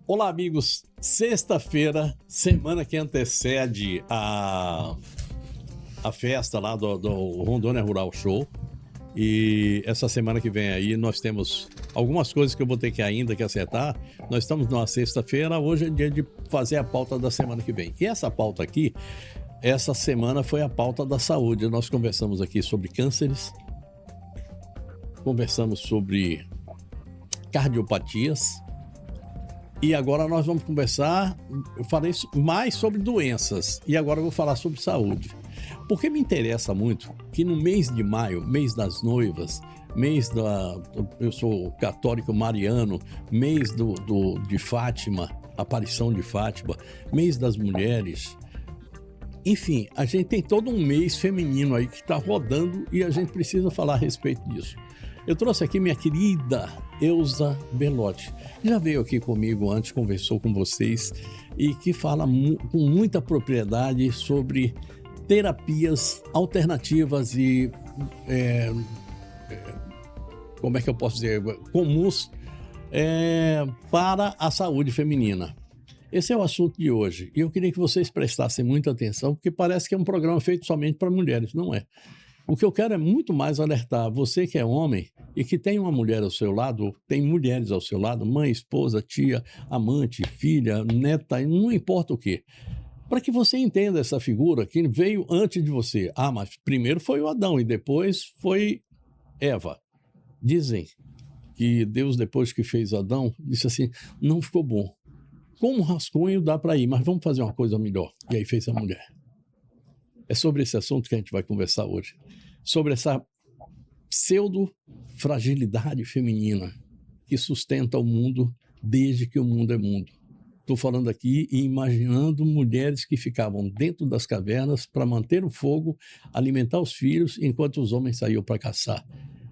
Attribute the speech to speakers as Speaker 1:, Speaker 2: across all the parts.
Speaker 1: Olá, amigos. Sexta-feira, semana que antecede a festa lá do Rondônia Rural Show. E essa semana que vem aí nós temos algumas coisas que eu vou ter que ainda que acertar. Nós estamos numa sexta-feira, hoje é dia de fazer a pauta da semana que vem. E essa pauta aqui, essa semana foi a pauta da saúde. Nós conversamos aqui sobre cânceres, conversamos sobre cardiopatias. E agora nós vamos conversar, eu falei mais sobre doenças, e agora eu vou falar sobre saúde. Porque me interessa muito que no mês de maio, mês das noivas, eu sou católico mariano, mês de Fátima, aparição de Fátima, mês das mulheres. Enfim, a gente tem todo um mês feminino aí que está rodando e a gente precisa falar a respeito disso. Eu trouxe aqui minha querida Elza Belotti. Já veio aqui comigo antes, conversou com vocês e que fala com muita propriedade sobre terapias alternativas e, como é que eu posso dizer, comuns para a saúde feminina. Esse é o assunto de hoje e eu queria que vocês prestassem muita atenção, porque parece que é um programa feito somente para mulheres, não é? O que eu quero é muito mais alertar você que é homem e que tem uma mulher ao seu lado, tem mulheres ao seu lado, mãe, esposa, tia, amante, filha, neta, não importa o quê. Para que você entenda essa figura que veio antes de você. Ah, mas primeiro foi o Adão e depois foi Eva. Dizem que Deus, depois que fez Adão, disse assim, não ficou bom. Com um rascunho dá para ir, mas vamos fazer uma coisa melhor. E aí fez a mulher. É sobre esse assunto que a gente vai conversar hoje. Sobre essa pseudo-fragilidade feminina que sustenta o mundo desde que o mundo é mundo. Estou falando aqui e imaginando mulheres que ficavam dentro das cavernas para manter o fogo, alimentar os filhos, enquanto os homens saíam para caçar.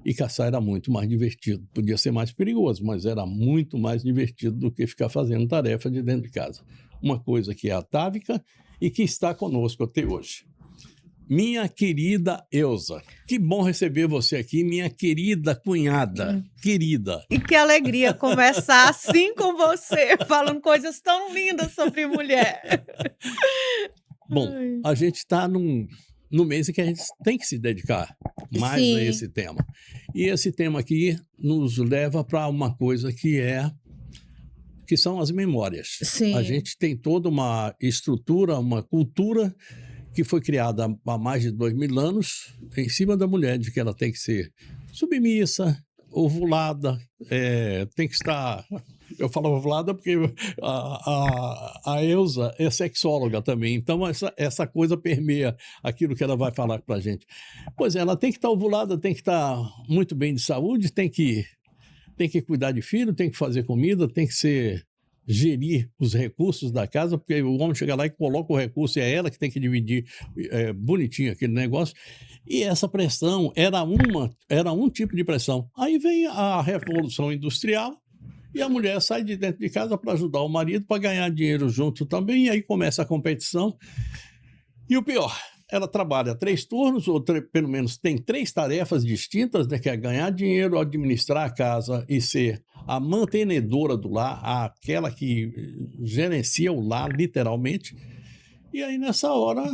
Speaker 1: E caçar era muito mais divertido. Podia ser mais perigoso, mas era muito mais divertido do que ficar fazendo tarefa de dentro de casa. Uma coisa que é atávica e que está conosco até hoje. Minha querida Elza, que bom receber você aqui, minha querida cunhada, querida.
Speaker 2: E que alegria conversar assim com você, falando coisas tão lindas sobre mulher.
Speaker 1: Bom, a gente está no mês em que a gente tem que se dedicar mais a esse tema. E esse tema aqui nos leva para uma coisa que são as memórias.
Speaker 2: Sim.
Speaker 1: A gente tem toda uma estrutura, uma cultura que foi criada há mais de 2000 anos em cima da mulher, de que ela tem que ser submissa, ovulada, tem que estar... Eu falo ovulada porque a Elza é sexóloga também, então essa coisa permeia aquilo que ela vai falar para a gente. Pois é, ela tem que estar ovulada, tem que estar muito bem de saúde, tem que cuidar de filho, tem que fazer comida, tem que gerir os recursos da casa, porque o homem chega lá e coloca o recurso e é ela que tem que dividir bonitinho aquele negócio. E essa pressão era um tipo de pressão. Aí vem a Revolução Industrial e a mulher sai de dentro de casa para ajudar o marido, para ganhar dinheiro junto também, e aí começa a competição. E o pior, ela trabalha 3 turnos, ou pelo menos tem 3 tarefas distintas, né, que é ganhar dinheiro, administrar a casa e ser a mantenedora do lar, aquela que gerencia o lar, literalmente. E aí, nessa hora,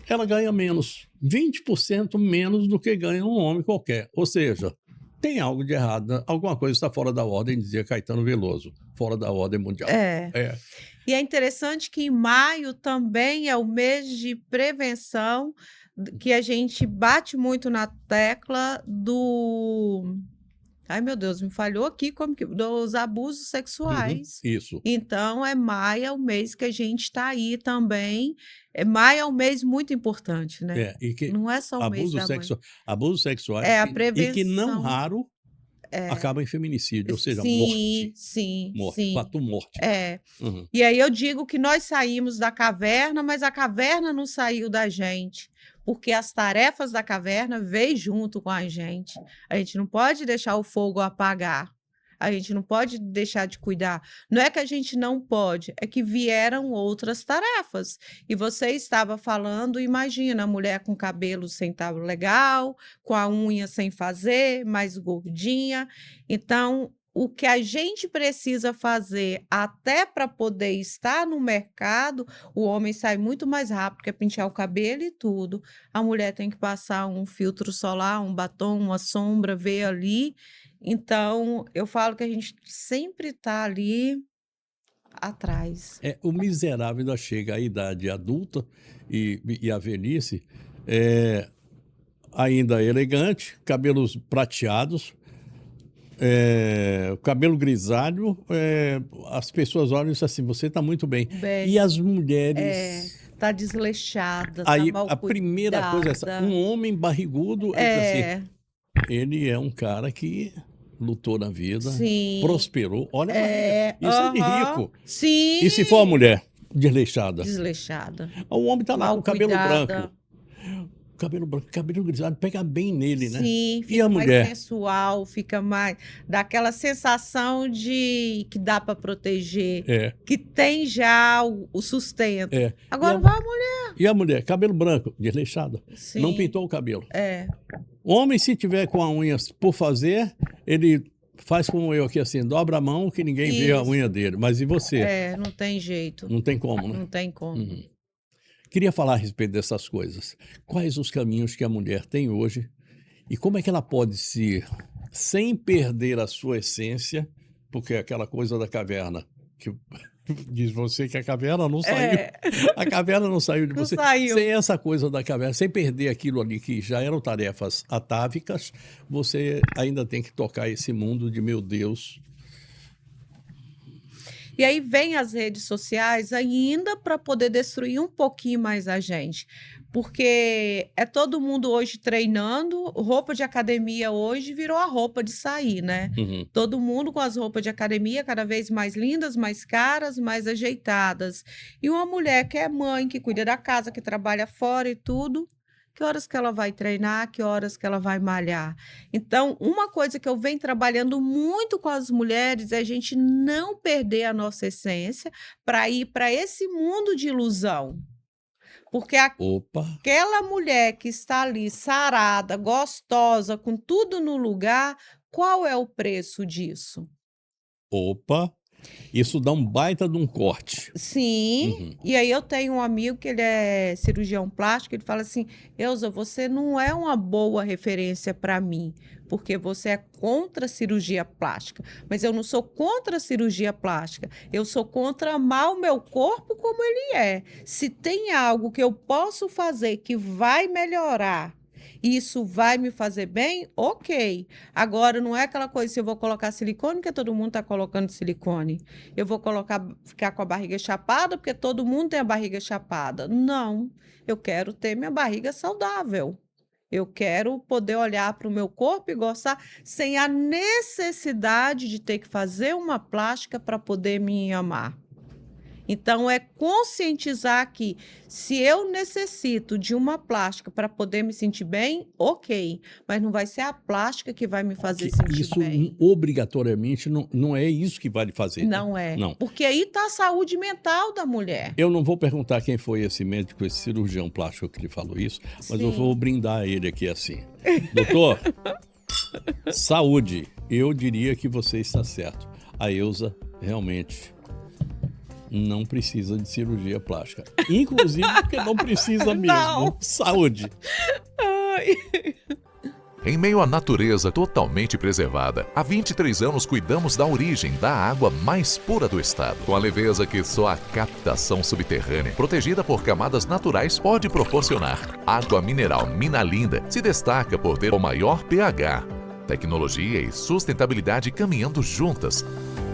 Speaker 1: ela ganha menos, 20% menos do que ganha um homem qualquer. Ou seja, tem algo de errado, né? Alguma coisa está fora da ordem, dizia Caetano Veloso, fora da ordem mundial.
Speaker 2: E é interessante que em maio também é o mês de prevenção, que a gente bate muito na tecla do... Ai, meu Deus, me falhou aqui dos abusos sexuais.
Speaker 1: Isso.
Speaker 2: Então, maio é o mês que a gente está aí também. Maio é um mês muito importante, né?
Speaker 1: E que
Speaker 2: não é só o mês da mãe.
Speaker 1: Abusos sexuais
Speaker 2: É a prevenção.
Speaker 1: E que não raro acaba em feminicídio, ou seja, morte.
Speaker 2: Sim.
Speaker 1: Fato morte.
Speaker 2: E aí eu digo que nós saímos da caverna, mas a caverna não saiu da gente, porque as tarefas da caverna veio junto com a gente. A gente não pode deixar o fogo apagar. A gente não pode deixar de cuidar. Não é que a gente não pode, é que vieram outras tarefas. E você estava falando, imagina, a mulher com cabelo sem estar legal, com a unha sem fazer, mais gordinha. Então, o que a gente precisa fazer até para poder estar no mercado, o homem sai muito mais rápido, quer pentear o cabelo e tudo. A mulher tem que passar um filtro solar, um batom, uma sombra, ver ali. Então, eu falo que a gente sempre está ali atrás.
Speaker 1: O miserável ainda chega à idade adulta e à velhice, é, ainda elegante, cabelos prateados, cabelo grisalho, as pessoas olham e dizem assim, você está muito bem.
Speaker 2: Bem,
Speaker 1: E as mulheres...
Speaker 2: tá desleixada, tá
Speaker 1: Aí
Speaker 2: mal
Speaker 1: a primeira coisa é essa,
Speaker 2: cuidada.
Speaker 1: um homem barrigudo, ele diz assim,
Speaker 2: É,
Speaker 1: ele é um cara que lutou na vida,
Speaker 2: sim.
Speaker 1: prosperou. Olha a barriga, isso é de
Speaker 2: aham,
Speaker 1: rico.
Speaker 2: Sim.
Speaker 1: E se for a mulher desleixada?
Speaker 2: Desleixada.
Speaker 1: O homem tá lá
Speaker 2: Mal
Speaker 1: com o cabelo
Speaker 2: cuidada.
Speaker 1: branco. Cabelo branco, cabelo grisalho, pega bem nele, né?
Speaker 2: Sim,
Speaker 1: E
Speaker 2: fica
Speaker 1: a
Speaker 2: mais
Speaker 1: mulher?
Speaker 2: sensual, fica mais. Dá aquela sensação de que dá para proteger,
Speaker 1: É,
Speaker 2: que tem já o sustento.
Speaker 1: é.
Speaker 2: Agora vai a mulher.
Speaker 1: E a mulher? Cabelo branco, desleixada.
Speaker 2: Sim.
Speaker 1: Não pintou o cabelo.
Speaker 2: É.
Speaker 1: O homem, se tiver com a unha por fazer, ele faz como eu aqui, assim, dobra a mão que ninguém vê a
Speaker 2: Isso.
Speaker 1: unha dele. Mas e você?
Speaker 2: Não tem jeito.
Speaker 1: Não tem como, né?
Speaker 2: Não tem como.
Speaker 1: Uhum. Queria falar a respeito dessas coisas. Quais os caminhos que a mulher tem hoje e como é que ela pode sem perder a sua essência, porque é aquela coisa da caverna, que diz você que a caverna não saiu. A caverna não saiu de
Speaker 2: Não
Speaker 1: você.
Speaker 2: saiu.
Speaker 1: Sem essa coisa da caverna, sem perder aquilo ali que já eram tarefas atávicas, você ainda tem que tocar esse mundo de, meu Deus.
Speaker 2: E aí vem as redes sociais ainda para poder destruir um pouquinho mais a gente. Porque é todo mundo hoje treinando, roupa de academia hoje virou a roupa de sair, né?
Speaker 1: Uhum.
Speaker 2: Todo mundo com as roupas de academia cada vez mais lindas, mais caras, mais ajeitadas. E uma mulher que é mãe, que cuida da casa, que trabalha fora e tudo, que horas que ela vai treinar, que horas que ela vai malhar. Então, uma coisa que eu venho trabalhando muito com as mulheres é a gente não perder a nossa essência para ir para esse mundo de ilusão. Porque
Speaker 1: Opa,
Speaker 2: aquela mulher que está ali sarada, gostosa, com tudo no lugar, qual é o preço disso?
Speaker 1: opa, isso dá um baita de um corte.
Speaker 2: Sim,
Speaker 1: Uhum.
Speaker 2: e aí eu tenho um amigo que ele é cirurgião plástico, ele fala assim, Elza, você não é uma boa referência para mim, porque você é contra a cirurgia plástica, mas eu não sou contra a cirurgia plástica, eu sou contra amar o meu corpo como ele é. Se tem algo que eu posso fazer que vai melhorar, isso vai me fazer bem? Ok. Agora, não é aquela coisa, se eu vou colocar silicone, que todo mundo está colocando silicone. Eu vou ficar com a barriga chapada, porque todo mundo tem a barriga chapada. Não. Eu quero ter minha barriga saudável. Eu quero poder olhar para o meu corpo e gostar sem a necessidade de ter que fazer uma plástica para poder me amar. Então, é conscientizar que se eu necessito de uma plástica para poder me sentir bem, ok, mas não vai ser a plástica que vai me fazer sentir
Speaker 1: Isso
Speaker 2: bem.
Speaker 1: obrigatoriamente não é isso que vai lhe fazer. Tá?
Speaker 2: Não é.
Speaker 1: Não.
Speaker 2: Porque aí está a saúde mental da mulher.
Speaker 1: Eu não vou perguntar quem foi esse médico, esse cirurgião plástico que lhe falou isso, mas eu
Speaker 2: Sim.
Speaker 1: vou brindar ele aqui assim. Doutor, saúde, eu diria que você está certo. A Elza realmente não precisa de cirurgia plástica. Inclusive porque não precisa mesmo.
Speaker 2: Não.
Speaker 1: Saúde.
Speaker 3: Em meio à natureza totalmente preservada, há 23 anos cuidamos da origem da água mais pura do estado, com a leveza que só a captação subterrânea, protegida por camadas naturais, pode proporcionar. Água mineral Minalinda se destaca por ter o maior pH, tecnologia e sustentabilidade caminhando juntas.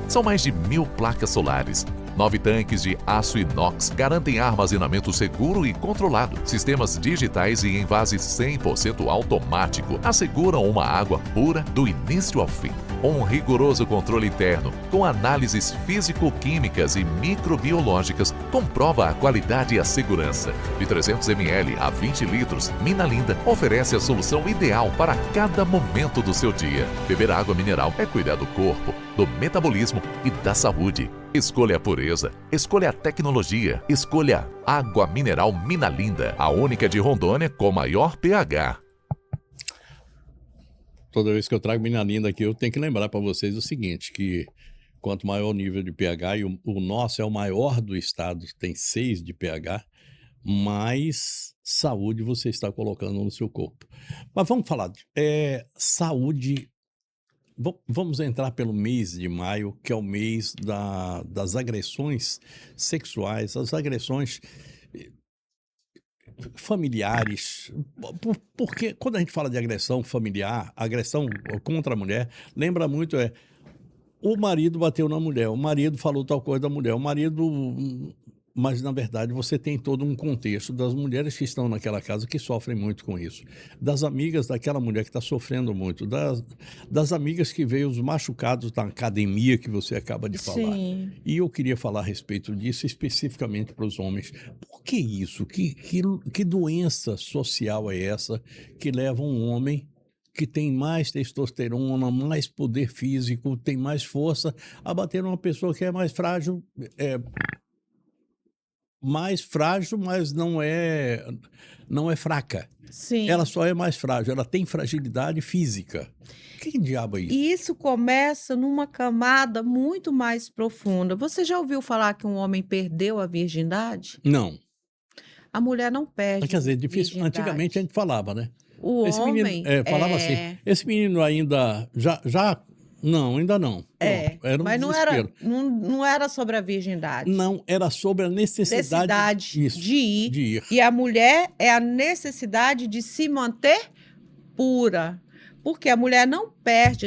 Speaker 3: São mais de 1000 placas solares. 9 tanques de aço inox garantem armazenamento seguro e controlado. Sistemas digitais e envase 100% automático asseguram uma água pura do início ao fim. Um rigoroso controle interno, com análises físico-químicas e microbiológicas, comprova a qualidade e a segurança. De 300 ml a 20 litros, Minalinda oferece a solução ideal para cada momento do seu dia. Beber água mineral é cuidar do corpo, do metabolismo e da saúde. Escolha a pureza, escolha a tecnologia, escolha água mineral Minalinda, a única de Rondônia com maior pH.
Speaker 1: Toda vez que eu trago minha linda aqui, eu tenho que lembrar para vocês o seguinte, que quanto maior o nível de pH, e o nosso é o maior do estado, tem 6 de pH, mais saúde você está colocando no seu corpo. Mas vamos falar de saúde. Vamos entrar pelo mês de maio, que é o mês das agressões sexuais, as agressões familiares. Porque quando a gente fala de agressão familiar, agressão contra a mulher, lembra muito o marido bateu na mulher, o marido falou tal coisa da mulher, o marido. Mas, na verdade, você tem todo um contexto das mulheres que estão naquela casa que sofrem muito com isso, das amigas daquela mulher que está sofrendo muito, das amigas que veio os machucados da academia que você acaba de falar.
Speaker 2: Sim.
Speaker 1: E eu queria falar a respeito disso especificamente para os homens. Por que isso? Que doença social é essa que leva um homem que tem mais testosterona, mais poder físico, tem mais força, a bater numa pessoa que é mais frágil, mas não é fraca.
Speaker 2: Sim.
Speaker 1: Ela só é mais frágil, ela tem fragilidade física. Que diabo é isso?
Speaker 2: E isso começa numa camada muito mais profunda. Você já ouviu falar que um homem perdeu a virgindade?
Speaker 1: Não.
Speaker 2: A mulher não perde
Speaker 1: Quer dizer,
Speaker 2: a
Speaker 1: difícil. Antigamente a
Speaker 2: virgindade.
Speaker 1: gente falava, né?
Speaker 2: O
Speaker 1: Esse menino
Speaker 2: homem
Speaker 1: falava assim, esse menino ainda não, ainda não. Pronto, era um
Speaker 2: mas
Speaker 1: desespero.
Speaker 2: não era sobre a virgindade.
Speaker 1: Não, era sobre a necessidade
Speaker 2: Necessidade
Speaker 1: isso,
Speaker 2: de ir.
Speaker 1: de ir.
Speaker 2: E a mulher é a necessidade de se manter pura. Porque a mulher não perde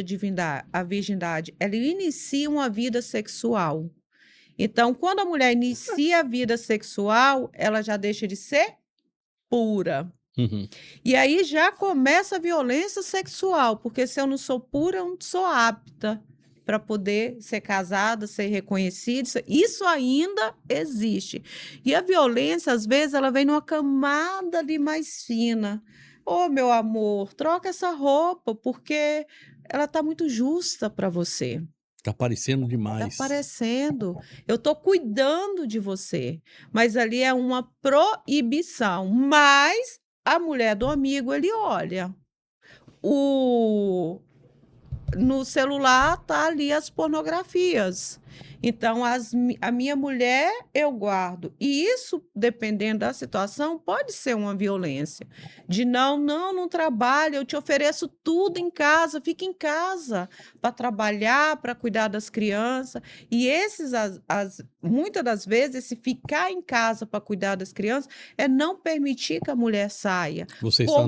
Speaker 2: a virgindade, ela inicia uma vida sexual. Então, quando a mulher inicia a vida sexual, ela já deixa de ser pura.
Speaker 1: Uhum.
Speaker 2: E aí já começa a violência sexual, porque se eu não sou pura, eu não sou apta para poder ser casada, ser reconhecida. Isso ainda existe. E a violência, às vezes, ela vem numa camada ali mais fina. Ô, meu amor, troca essa roupa, porque ela está muito justa para você.
Speaker 1: Tá parecendo
Speaker 2: Está
Speaker 1: demais.
Speaker 2: aparecendo. Eu estou cuidando de você. Mas ali é uma proibição. Mas a mulher do amigo, ele olha. No celular tá ali as pornografias. Então, a minha mulher eu guardo. E isso, dependendo da situação, pode ser uma violência. De não trabalho, eu te ofereço tudo em casa, fica em casa para trabalhar, para cuidar das crianças. E muitas das vezes, esse ficar em casa para cuidar das crianças é não permitir que a mulher saia,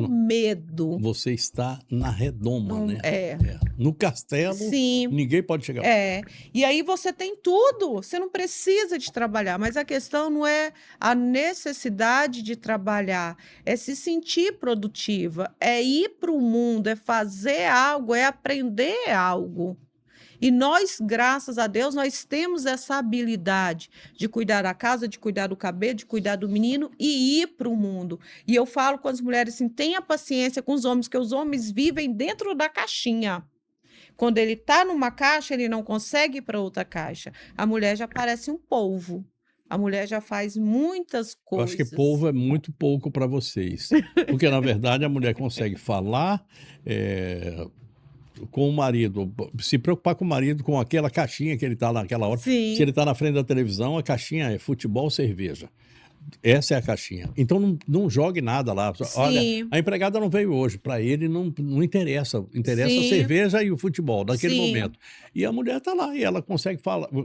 Speaker 2: medo.
Speaker 1: Você está na redoma, né?
Speaker 2: É.
Speaker 1: No castelo,
Speaker 2: Sim.
Speaker 1: ninguém pode chegar.
Speaker 2: E aí você tem tudo, você não precisa de trabalhar, mas a questão não é a necessidade de trabalhar, é se sentir produtiva, é ir para o mundo, é fazer algo, é aprender algo. E nós, graças a Deus, nós temos essa habilidade de cuidar da casa, de cuidar do cabelo, de cuidar do menino e ir para o mundo. E eu falo com as mulheres assim, tenha paciência com os homens, que os homens vivem dentro da caixinha. Quando ele está numa caixa, ele não consegue ir para outra caixa. A mulher já parece um polvo. A mulher já faz muitas coisas.
Speaker 1: Eu acho que polvo é muito pouco para vocês. Porque, na verdade, a mulher consegue falar com o marido, se preocupar com o marido, com aquela caixinha que ele está naquela hora.
Speaker 2: Sim.
Speaker 1: Se ele está na frente da televisão, a caixinha é futebol, cerveja. Essa é a caixinha. Então não jogue nada lá.
Speaker 2: Sim.
Speaker 1: Olha, a empregada não veio hoje. Para ele não interessa. Interessa
Speaker 2: Sim.
Speaker 1: a cerveja e o futebol naquele
Speaker 2: Sim.
Speaker 1: momento. E a mulher está lá e ela consegue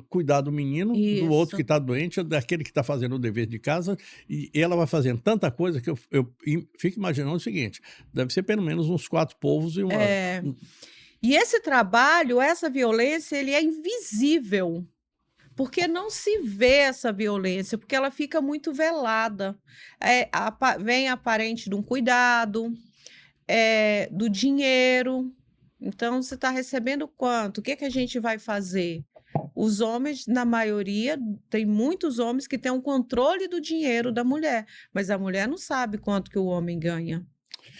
Speaker 1: cuidar do menino,
Speaker 2: Isso.
Speaker 1: do outro que está doente, daquele que está fazendo o dever de casa. E ela vai fazendo tanta coisa que eu fico imaginando o seguinte: deve ser pelo menos uns 4 povos e uma.
Speaker 2: E esse trabalho, essa violência, ele é invisível. Porque não se vê essa violência, porque ela fica muito velada. Vem aparente de um cuidado, do dinheiro. Então, você está recebendo quanto? O que a gente vai fazer? Os homens, na maioria, tem muitos homens que têm um controle do dinheiro da mulher, mas a mulher não sabe quanto que o homem ganha.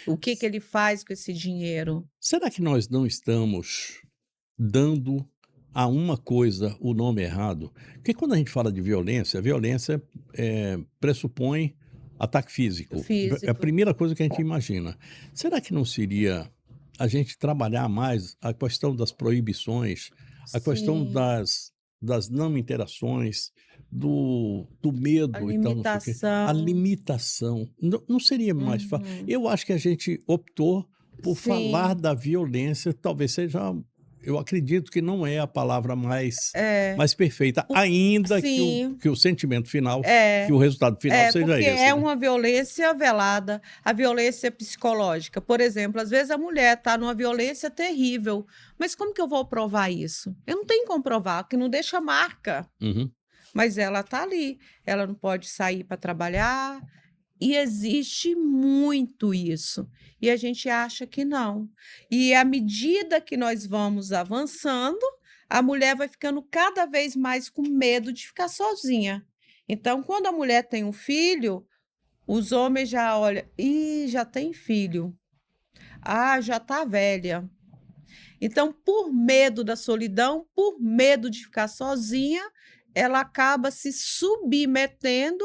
Speaker 2: O que ele faz com esse dinheiro?
Speaker 1: Será que nós não estamos dando a uma coisa o nome errado? Porque quando a gente fala de violência, a violência pressupõe ataque físico. É a primeira coisa que a gente imagina. Será que não seria a gente trabalhar mais a questão das proibições, a questão
Speaker 2: Sim,
Speaker 1: das não interações, do
Speaker 2: a
Speaker 1: medo e tal, não sei o quê. A
Speaker 2: limitação.
Speaker 1: limitação. Não seria mais fácil.
Speaker 2: Uhum.
Speaker 1: Eu acho que a gente optou por falar
Speaker 2: Sim,
Speaker 1: da violência, talvez seja, eu acredito que não é a palavra
Speaker 2: é.
Speaker 1: mais perfeita,
Speaker 2: Po
Speaker 1: ainda
Speaker 2: sim,
Speaker 1: que o sentimento final, que
Speaker 2: é.
Speaker 1: o resultado final
Speaker 2: É,
Speaker 1: seja
Speaker 2: porque
Speaker 1: esse,
Speaker 2: é
Speaker 1: né.
Speaker 2: uma violência velada, a violência psicológica. Por exemplo, às vezes a mulher está numa violência terrível, mas como que eu vou provar isso? Eu não tenho como provar, porque não deixa marca,
Speaker 1: Uhum.
Speaker 2: mas ela está ali, ela não pode sair para trabalhar, e existe muito isso, e a gente acha que não. E à medida que nós vamos avançando, a mulher vai ficando cada vez mais com medo de ficar sozinha. Então, quando a mulher tem um filho, os homens já olham: "Ih, já tem filho. Ah, já está velha". Então, por medo da solidão, por medo de ficar sozinha, ela acaba se submetendo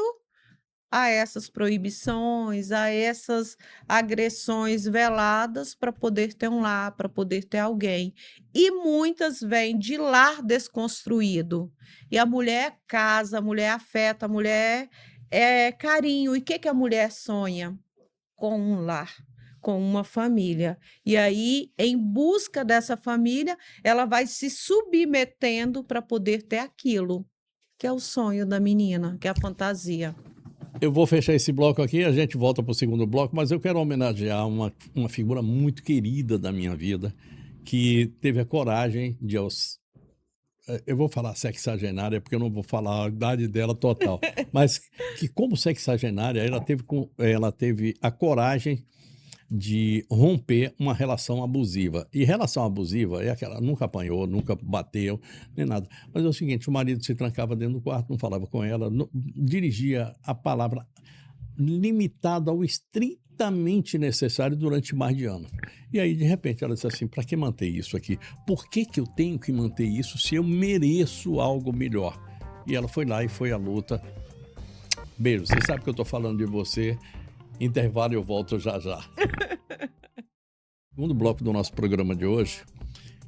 Speaker 2: a essas proibições, a essas agressões veladas para poder ter um lar, para poder ter alguém. E muitas vêm de lar desconstruído. E a mulher casa, a mulher afeta, a mulher é carinho. E o que que a mulher sonha? Com um lar, com uma família. E aí, em busca dessa família, ela vai se submetendo para poder ter aquilo, que é o sonho da menina, que é a fantasia.
Speaker 1: Eu vou fechar esse bloco aqui, a gente volta para o segundo bloco, mas eu quero homenagear uma figura muito querida da minha vida, que teve a coragem de eu vou falar sexagenária, porque eu não vou falar a idade dela total, mas que como sexagenária ela teve a coragem de romper uma relação abusiva. E relação abusiva é aquela, nunca apanhou, nunca bateu, nem nada. Mas é o seguinte, o marido se trancava dentro do quarto, não falava com ela, dirigia a palavra limitada ao estritamente necessário durante mais de ano. E aí, de repente, ela disse assim: para que manter isso aqui? Por que, que eu tenho que manter isso se eu mereço algo melhor? E ela foi lá e foi à luta. Beijo, você sabe que eu estou falando de você. Intervalo e eu volto já já. Segundo bloco do nosso programa de hoje,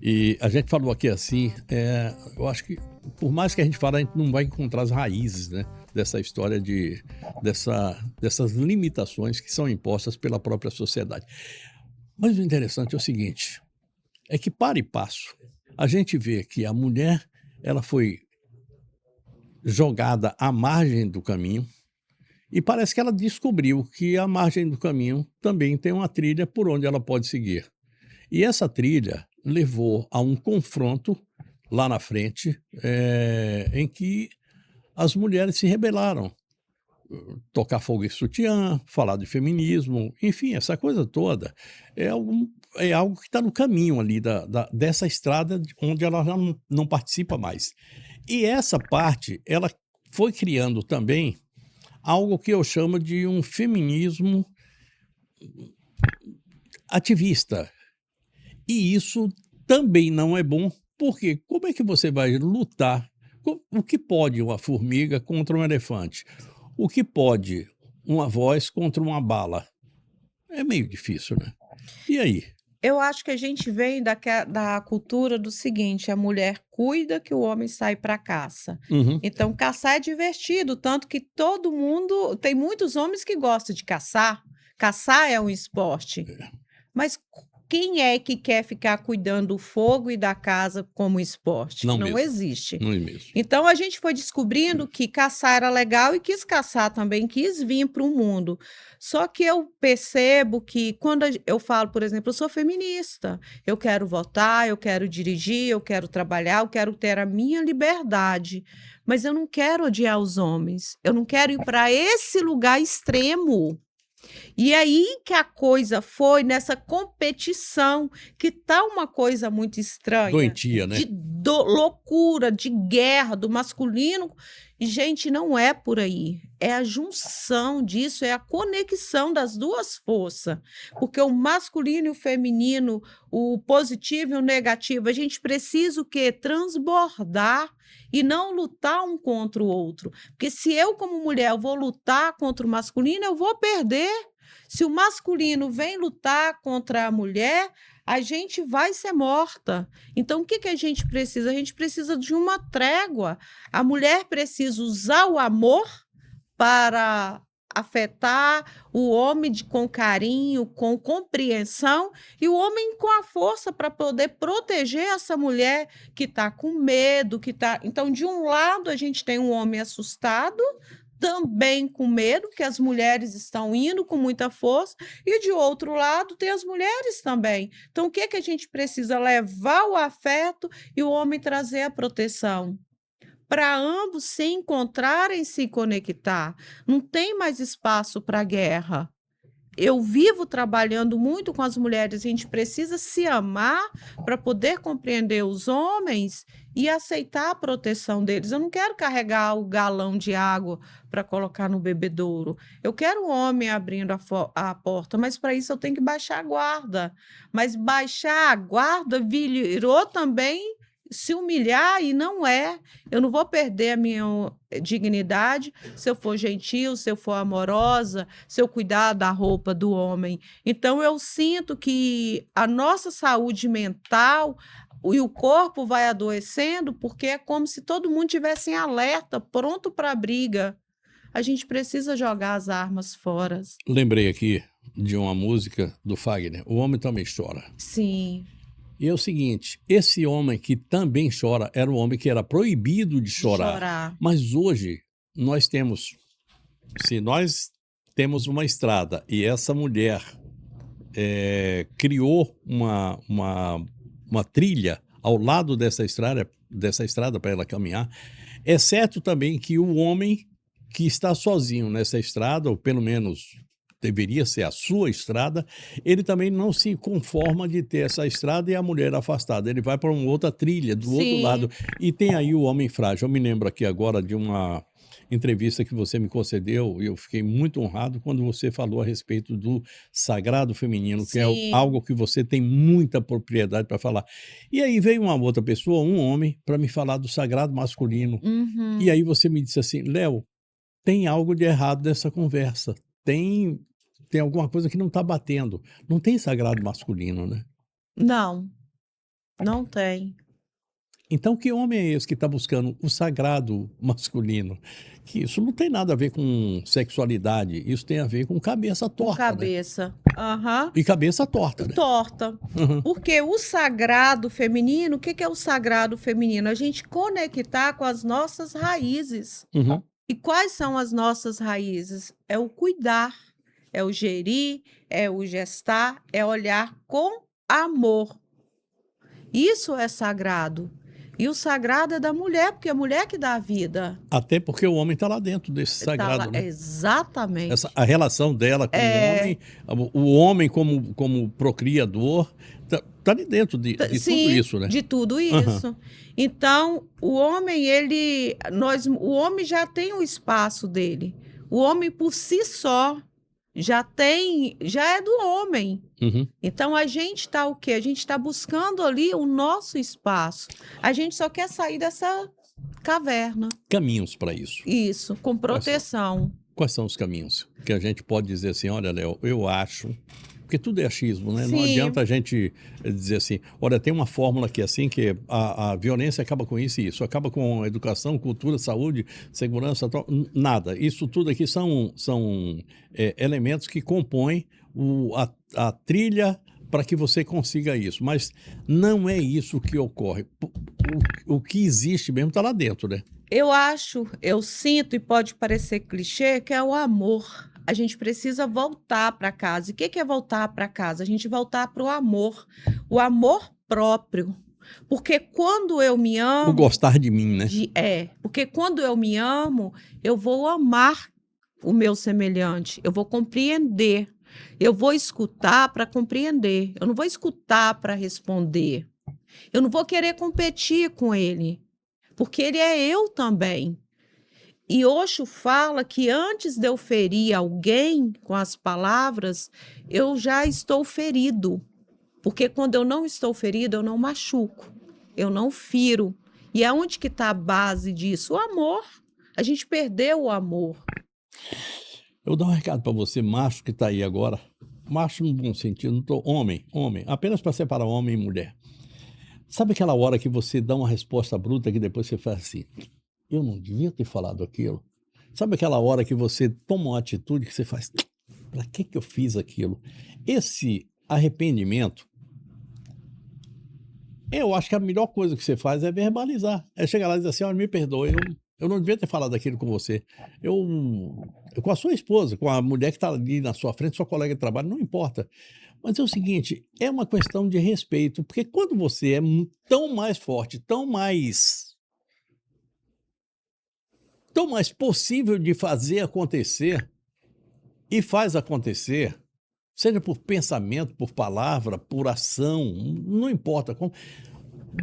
Speaker 1: e a gente falou aqui assim, eu acho que por mais que a gente fale, a gente não vai encontrar as raízes, né, dessa história dessas limitações que são impostas pela própria sociedade. Mas o interessante é o seguinte, é que para e passo, a gente vê que a mulher, ela foi jogada à margem do caminho, e parece que ela descobriu que a margem do caminho também tem uma trilha por onde ela pode seguir. E essa trilha levou a um confronto lá na frente, em que as mulheres se rebelaram. Tocar fogo em sutiã, falar de feminismo, enfim, essa coisa toda é algo que está no caminho ali dessa estrada onde ela já não participa mais. E essa parte, ela foi criando também algo que eu chamo de um feminismo ativista. E isso também não é bom, porque como é que você vai lutar? O que pode uma formiga contra um elefante? O que pode uma voz contra uma bala? É meio difícil, né? E aí?
Speaker 2: Eu acho que a gente vem da cultura do seguinte: a mulher cuida que o homem sai para caça.
Speaker 1: Uhum.
Speaker 2: Então, caçar é divertido, tanto que todo mundo tem muitos homens que gostam de caçar. Caçar é um esporte. Mas quem é que quer ficar cuidando do fogo e da casa como esporte?
Speaker 1: Não
Speaker 2: Não
Speaker 1: mesmo,
Speaker 2: existe.
Speaker 1: não é mesmo.
Speaker 2: Então a gente foi descobrindo que caçar era legal e quis caçar também, quis vir para o mundo. Só que eu percebo que quando eu falo, por exemplo, eu sou feminista, eu quero votar, eu quero dirigir, eu quero trabalhar, eu quero ter a minha liberdade, mas eu não quero odiar os homens, eu não quero ir para esse lugar extremo. E aí que a coisa foi nessa competição, que tá uma coisa muito estranha,
Speaker 1: Doentia, né?
Speaker 2: de loucura, de guerra do masculino. E, gente, não é por aí. É a junção disso, é a conexão das duas forças. Porque o masculino e o feminino, o positivo e o negativo, a gente precisa o quê? Transbordar e não lutar um contra o outro. Porque se eu, como mulher, eu vou lutar contra o masculino, eu vou perder. Se o masculino vem lutar contra a mulher, a gente vai ser morta. Então, o que a gente precisa? A gente precisa de uma trégua. A mulher precisa usar o amor para afetar o homem com carinho, com compreensão, e o homem com a força para poder proteger essa mulher que está com medo, que está... Então, de um lado, a gente tem um homem assustado, também com medo, que as mulheres estão indo com muita força, e de outro lado tem as mulheres também. Então, o que a gente precisa? Levar o afeto e o homem trazer a proteção, para ambos se encontrarem, se conectar. Não tem mais espaço para guerra. Eu vivo trabalhando muito com as mulheres, a gente precisa se amar para poder compreender os homens e aceitar a proteção deles. Eu não quero carregar o galão de água para colocar no bebedouro. Eu quero um homem abrindo a porta, mas para isso eu tenho que baixar a guarda. Mas baixar a guarda virou também se humilhar, e não é. Eu não vou perder a minha dignidade se eu for gentil, se eu for amorosa, se eu cuidar da roupa do homem. Então, eu sinto que a nossa saúde mental e o corpo vai adoecendo, porque é como se todo mundo tivesse em alerta, pronto para a briga. A gente precisa jogar as armas fora.
Speaker 1: Lembrei aqui de uma música do Fagner, O Homem Também Chora.
Speaker 2: Sim.
Speaker 1: E é o seguinte, esse homem que também chora era um homem que era proibido de chorar. Mas hoje nós temos, se nós temos uma estrada e essa mulher criou uma trilha ao lado dessa estrada para ela caminhar, é certo também que o homem que está sozinho nessa estrada, ou pelo menos deveria ser a sua estrada, ele também não se conforma de ter essa estrada e a mulher afastada. Ele vai para uma outra trilha, do outro lado. E tem aí o homem frágil. Eu me lembro aqui agora de uma entrevista que você me concedeu, e eu fiquei muito honrado quando você falou a respeito do sagrado feminino, que é algo que você tem muita propriedade para falar. E aí veio uma outra pessoa, um homem, para me falar do sagrado masculino. E aí você me disse assim, Léo, tem algo de errado nessa conversa. Tem alguma coisa que não está batendo. Não tem sagrado masculino, né?
Speaker 2: Não, não tem.
Speaker 1: Então, que homem é esse que está buscando o sagrado masculino? Que isso não tem nada a ver com sexualidade, isso tem a ver com cabeça torta.
Speaker 2: Com cabeça.
Speaker 1: Né? E cabeça torta. Né?
Speaker 2: Torta. Porque o sagrado feminino, o que é o sagrado feminino? A gente conectar com as nossas raízes. E quais são as nossas raízes? É o cuidar, é o gerir, é o gestar, é olhar com amor. Isso é sagrado. E o sagrado é da mulher, porque é a mulher que dá a vida.
Speaker 1: Até porque o homem está lá dentro desse sagrado. Né?
Speaker 2: Exatamente.
Speaker 1: A relação dela com o homem como procriador, está ali dentro de tudo isso, né?
Speaker 2: De tudo isso. Então, o homem, o homem já tem o espaço dele. O homem por si só já é do homem. Então, a gente está o quê? A gente está buscando ali o nosso espaço. A gente só quer sair dessa caverna.
Speaker 1: Caminhos para isso.
Speaker 2: Isso, com proteção.
Speaker 1: Quais são os caminhos? Que a gente pode dizer assim, olha, Léo, eu acho... Porque tudo é achismo, né? Não adianta a gente dizer assim, olha, tem uma fórmula que é assim, que a violência acaba com isso e isso, acaba com educação, cultura, saúde, segurança, nada. Isso tudo aqui são elementos que compõem a trilha para que você consiga isso. Mas não é isso que ocorre. O que existe mesmo está lá dentro, né?
Speaker 2: Eu sinto, e pode parecer clichê, que é o amor. A gente precisa voltar para casa. E o que é voltar para casa? A gente voltar para o amor próprio. Porque quando eu me amo...
Speaker 1: O gostar de mim, né?
Speaker 2: Porque quando eu me amo, eu vou amar o meu semelhante, eu vou compreender, eu vou escutar para compreender, eu não vou escutar para responder, eu não vou querer competir com ele, porque ele é eu também. E Osho fala que antes de eu ferir alguém com as palavras, eu já estou ferido. Porque quando eu não estou ferido, eu não machuco, eu não firo. E aonde que está a base disso? O amor. A gente perdeu o amor.
Speaker 1: Eu vou dar um recado para você, macho, que está aí agora, macho no bom sentido, não tô, homem, apenas para separar homem e mulher. Sabe aquela hora que você dá uma resposta bruta que depois você faz assim, eu não devia ter falado aquilo? Sabe aquela hora que você toma uma atitude que você faz, para que eu fiz aquilo? Esse arrependimento, eu acho que a melhor coisa que você faz é verbalizar. É chegar lá e dizer assim, olha, me perdoe, eu não devia ter falado aquilo com você. Com a sua esposa, com a mulher que está ali na sua frente, sua colega de trabalho, não importa. Mas é o seguinte, é uma questão de respeito, porque quando você é tão mais forte, tão mais possível de fazer acontecer, e faz acontecer, seja por pensamento, por palavra, por ação, não importa como,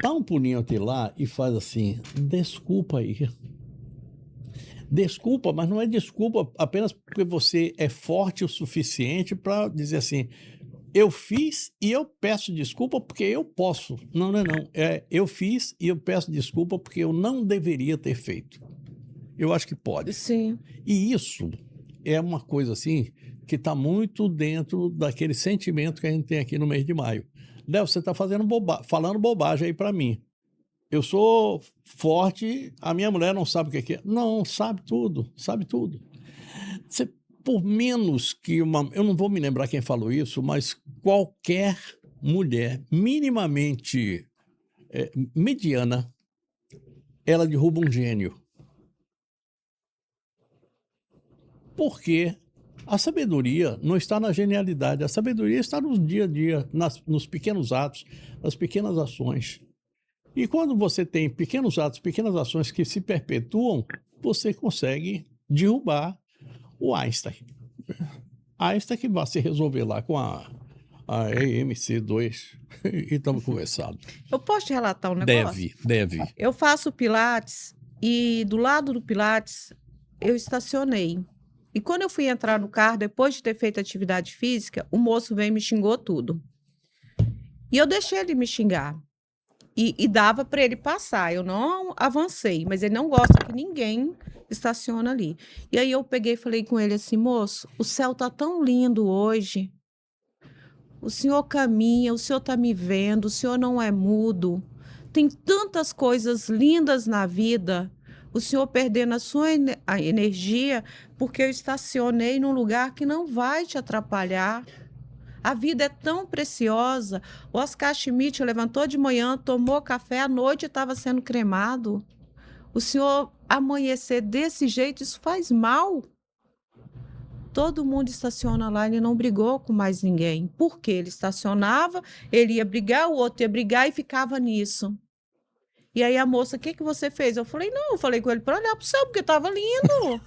Speaker 1: dá um pulinho aqui lá e faz assim, desculpa aí. Desculpa, mas não é desculpa apenas porque você é forte o suficiente para dizer assim, eu fiz e eu peço desculpa porque eu posso. Não, não é não. Eu fiz e eu peço desculpa porque eu não deveria ter feito. Eu acho que pode.
Speaker 2: Sim.
Speaker 1: E isso é uma coisa assim que está muito dentro daquele sentimento que a gente tem aqui no mês de maio. Léo, você está falando bobagem aí para mim. Eu sou forte, a minha mulher não sabe o que é. Não, sabe tudo, sabe tudo. Por menos que eu não vou me lembrar quem falou isso, mas qualquer mulher minimamente mediana, ela derruba um gênio. Porque a sabedoria não está na genialidade, a sabedoria está no dia a dia, nos pequenos atos, nas pequenas ações. E quando você tem pequenos atos, pequenas ações que se perpetuam, você consegue derrubar o Einstein. Einstein que vai se resolver lá com a EMC2 e estamos conversando.
Speaker 2: Eu posso te relatar um negócio?
Speaker 1: Deve.
Speaker 2: Eu faço Pilates e do lado do Pilates eu estacionei. E quando eu fui entrar no carro, depois de ter feito atividade física, o moço veio e me xingou tudo. E eu deixei ele me xingar. E dava para ele passar. Eu não avancei, mas ele não gosta que ninguém estaciona ali. E aí eu peguei e falei com ele assim, moço, o céu tá tão lindo hoje. O senhor caminha, o senhor tá me vendo, o senhor não é mudo. Tem tantas coisas lindas na vida. O senhor perdendo a energia porque eu estacionei num lugar que não vai te atrapalhar. A vida é tão preciosa. O Oscar Schmidt levantou de manhã, tomou café, à noite estava sendo cremado. O senhor amanhecer desse jeito, isso faz mal. Todo mundo estaciona lá, ele não brigou com mais ninguém. Por quê? Ele estacionava, ele ia brigar, o outro ia brigar e ficava nisso. E aí a moça, o que você fez? Eu falei, não, eu falei com ele para olhar para o céu, porque estava lindo.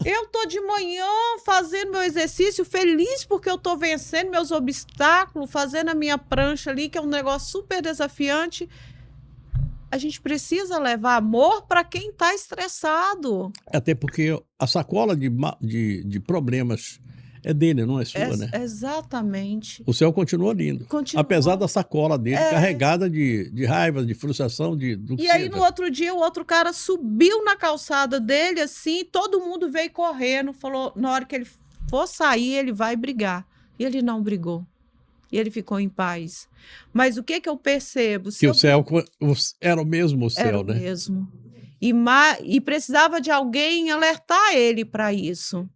Speaker 2: Eu tô de manhã fazendo meu exercício, feliz porque eu tô vencendo meus obstáculos, fazendo a minha prancha ali, que é um negócio super desafiante. A gente precisa levar amor para quem está estressado.
Speaker 1: Até porque a sacola de problemas é dele, não é sua, né?
Speaker 2: Exatamente.
Speaker 1: O céu continua lindo. Apesar da sacola dele carregada de raiva, de frustração, do que
Speaker 2: E aí,
Speaker 1: seja.
Speaker 2: no outro dia, o outro cara subiu na calçada dele, assim, todo mundo veio correndo, falou, na hora que ele for sair, ele vai brigar. E ele não brigou. E ele ficou em paz. Mas o que eu percebo?
Speaker 1: Que o céu era o mesmo céu,
Speaker 2: era
Speaker 1: né?
Speaker 2: Era o mesmo. E precisava de alguém alertar ele para isso.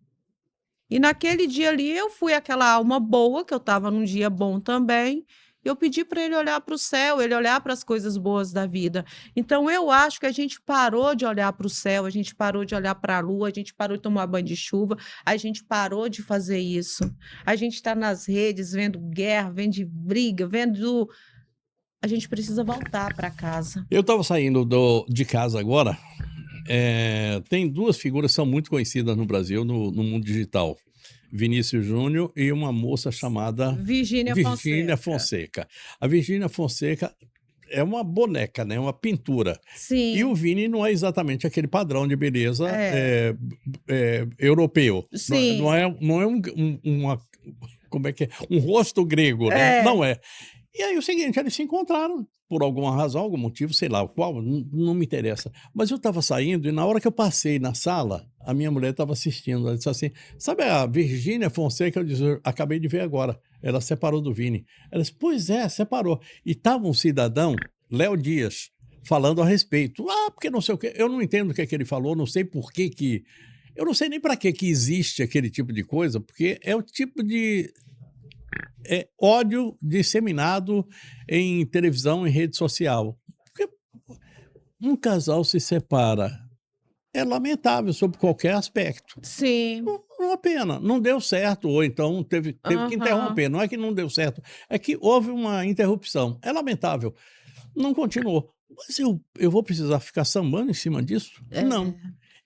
Speaker 2: E naquele dia ali, eu fui aquela alma boa, que eu estava num dia bom também. Eu pedi para ele olhar para o céu, ele olhar para as coisas boas da vida. Então, eu acho que a gente parou de olhar para o céu, a gente parou de olhar para a lua, a gente parou de tomar banho de chuva, a gente parou de fazer isso. A gente está nas redes vendo guerra, vendo briga, vendo... A gente precisa voltar para casa.
Speaker 1: Eu estava saindo de casa agora. Tem duas figuras que são muito conhecidas no Brasil, no mundo digital. Vinícius Júnior e uma moça chamada
Speaker 2: Virgínia
Speaker 1: Fonseca. A Virgínia Fonseca é uma boneca, né? Uma pintura.
Speaker 2: Sim.
Speaker 1: E o Vini não é exatamente aquele padrão de beleza europeu.
Speaker 2: Sim.
Speaker 1: Não é como é que é? Um rosto grego, né? Não é. E aí o seguinte, eles se encontraram por alguma razão, algum motivo, sei lá qual, não me interessa. Mas eu estava saindo e na hora que eu passei na sala, a minha mulher estava assistindo. Ela disse assim, sabe a Virgínia Fonseca? Eu disse, acabei de ver agora. Ela separou do Vini. Ela disse, pois é, separou. E estava um cidadão, Léo Dias, falando a respeito. Porque não sei o quê. Eu não entendo o que é que ele falou, não sei por que que... Eu não sei nem para que existe aquele tipo de coisa, porque é o tipo de ódio disseminado em televisão, em rede social. Porque um casal se separa. É lamentável sob qualquer aspecto.
Speaker 2: Sim.
Speaker 1: Uma pena, não deu certo, ou então teve que interromper. Não é que não deu certo, é que houve uma interrupção. É lamentável. Não continuou. Mas eu vou precisar ficar sambando em cima disso? Não.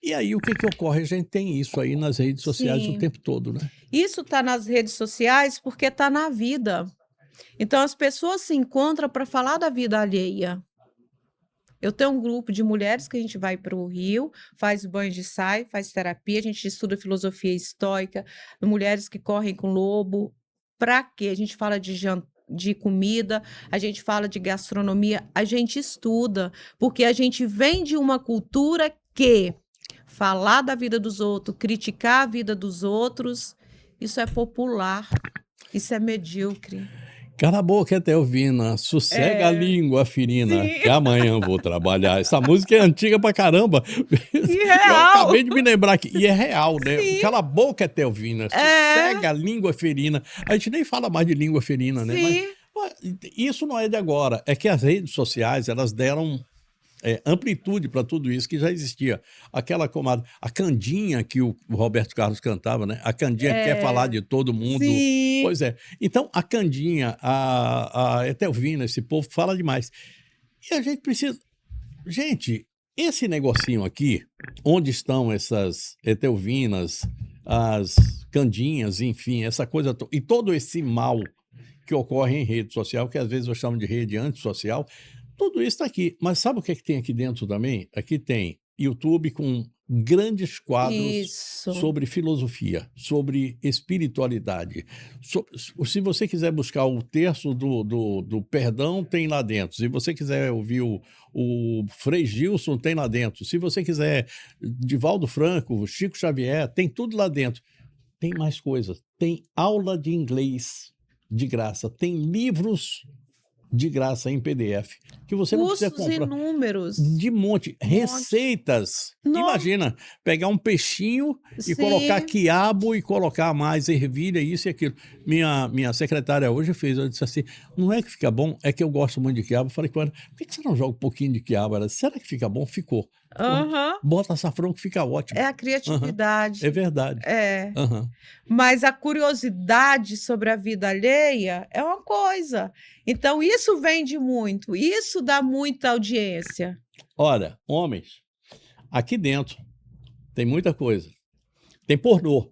Speaker 1: E aí, o que ocorre? A gente tem isso aí nas redes sociais o tempo todo, né?
Speaker 2: Isso está nas redes sociais porque está na vida. Então, as pessoas se encontram para falar da vida alheia. Eu tenho um grupo de mulheres que a gente vai para o Rio, faz banho de saia, faz terapia, a gente estuda filosofia estoica, mulheres que correm com lobo. Para quê? A gente fala de comida, a gente fala de gastronomia, a gente estuda, porque a gente vem de uma cultura que falar da vida dos outros, criticar a vida dos outros, isso é popular, isso é medíocre.
Speaker 1: Cala a boca, Etelvina, sossega a língua, Firina,
Speaker 2: Sim.
Speaker 1: que amanhã vou trabalhar. Essa música é antiga pra caramba.
Speaker 2: E
Speaker 1: Eu
Speaker 2: real.
Speaker 1: acabei de me lembrar aqui. E é real, né?
Speaker 2: Sim.
Speaker 1: Cala a boca, Etelvina, sossega a língua ferina. A gente nem fala mais de língua ferina, né?
Speaker 2: Sim.
Speaker 1: Mas isso não é de agora. É que as redes sociais, elas deram amplitude para tudo isso que já existia. Aquela comadre, a Candinha que o Roberto Carlos cantava, né? A Candinha quer falar de todo mundo.
Speaker 2: Sim.
Speaker 1: Pois é. Então, a Candinha, a Etelvina, esse povo fala demais. E a gente precisa... Gente, esse negocinho aqui, onde estão essas Etelvinas, as Candinhas, enfim, essa coisa... E todo esse mal que ocorre em rede social, que às vezes eu chamo de rede antissocial, tudo isso está aqui. Mas sabe o que é que tem aqui dentro também? Aqui tem YouTube com grandes quadros sobre filosofia, sobre espiritualidade. Se você quiser buscar o terço do perdão, tem lá dentro. Se você quiser ouvir o Frei Gilson, tem lá dentro. Se você quiser Divaldo Franco, Chico Xavier, tem tudo lá dentro. Tem mais coisas. Tem aula de inglês de graça. Tem livros de graça em PDF, que você não precisa comprar.
Speaker 2: Inúmeros.
Speaker 1: De monte. Receitas.
Speaker 2: Nossa.
Speaker 1: Imagina, pegar um peixinho e colocar quiabo e colocar mais ervilha, isso e aquilo. Minha secretária hoje fez, eu disse assim, não é que fica bom, é que eu gosto muito de quiabo. Eu falei com ela, por que você não joga um pouquinho de quiabo? Ela disse, será que fica bom? Ficou. Bota açafrão que fica ótimo.
Speaker 2: É a criatividade.
Speaker 1: É verdade.
Speaker 2: Mas a curiosidade sobre a vida alheia é uma coisa. Então, isso vende muito. Isso dá muita audiência.
Speaker 1: Olha, homens, aqui dentro tem muita coisa. Tem pornô,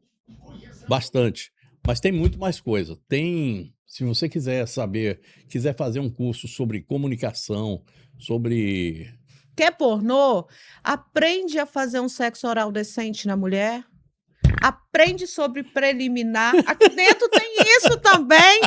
Speaker 1: bastante. Mas tem muito mais coisa. Tem, se você quiser saber, quiser fazer um curso sobre comunicação, sobre...
Speaker 2: Quer pornô? Aprende a fazer um sexo oral decente na mulher. Aprende sobre preliminar. Aqui dentro tem isso também.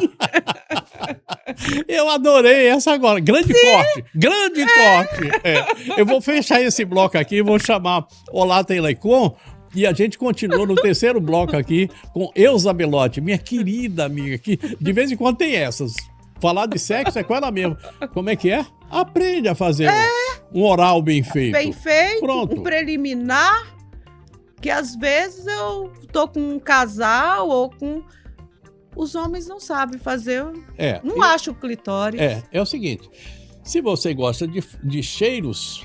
Speaker 1: Eu adorei essa agora. Grande corte. Grande corte. Eu vou fechar esse bloco aqui, vou chamar Olá Telecom e a gente continua no terceiro bloco aqui com Elza Belotti, minha querida amiga, que de vez em quando tem essas. Falar de sexo é com ela mesmo. Como é que é? Aprende a fazer um oral bem feito.
Speaker 2: Bem feito,
Speaker 1: pronto.
Speaker 2: Um preliminar, que às vezes eu tô com um casal ou com... Os homens não sabem fazer. Não acho o clitóris.
Speaker 1: É o seguinte, se você gosta de cheiros,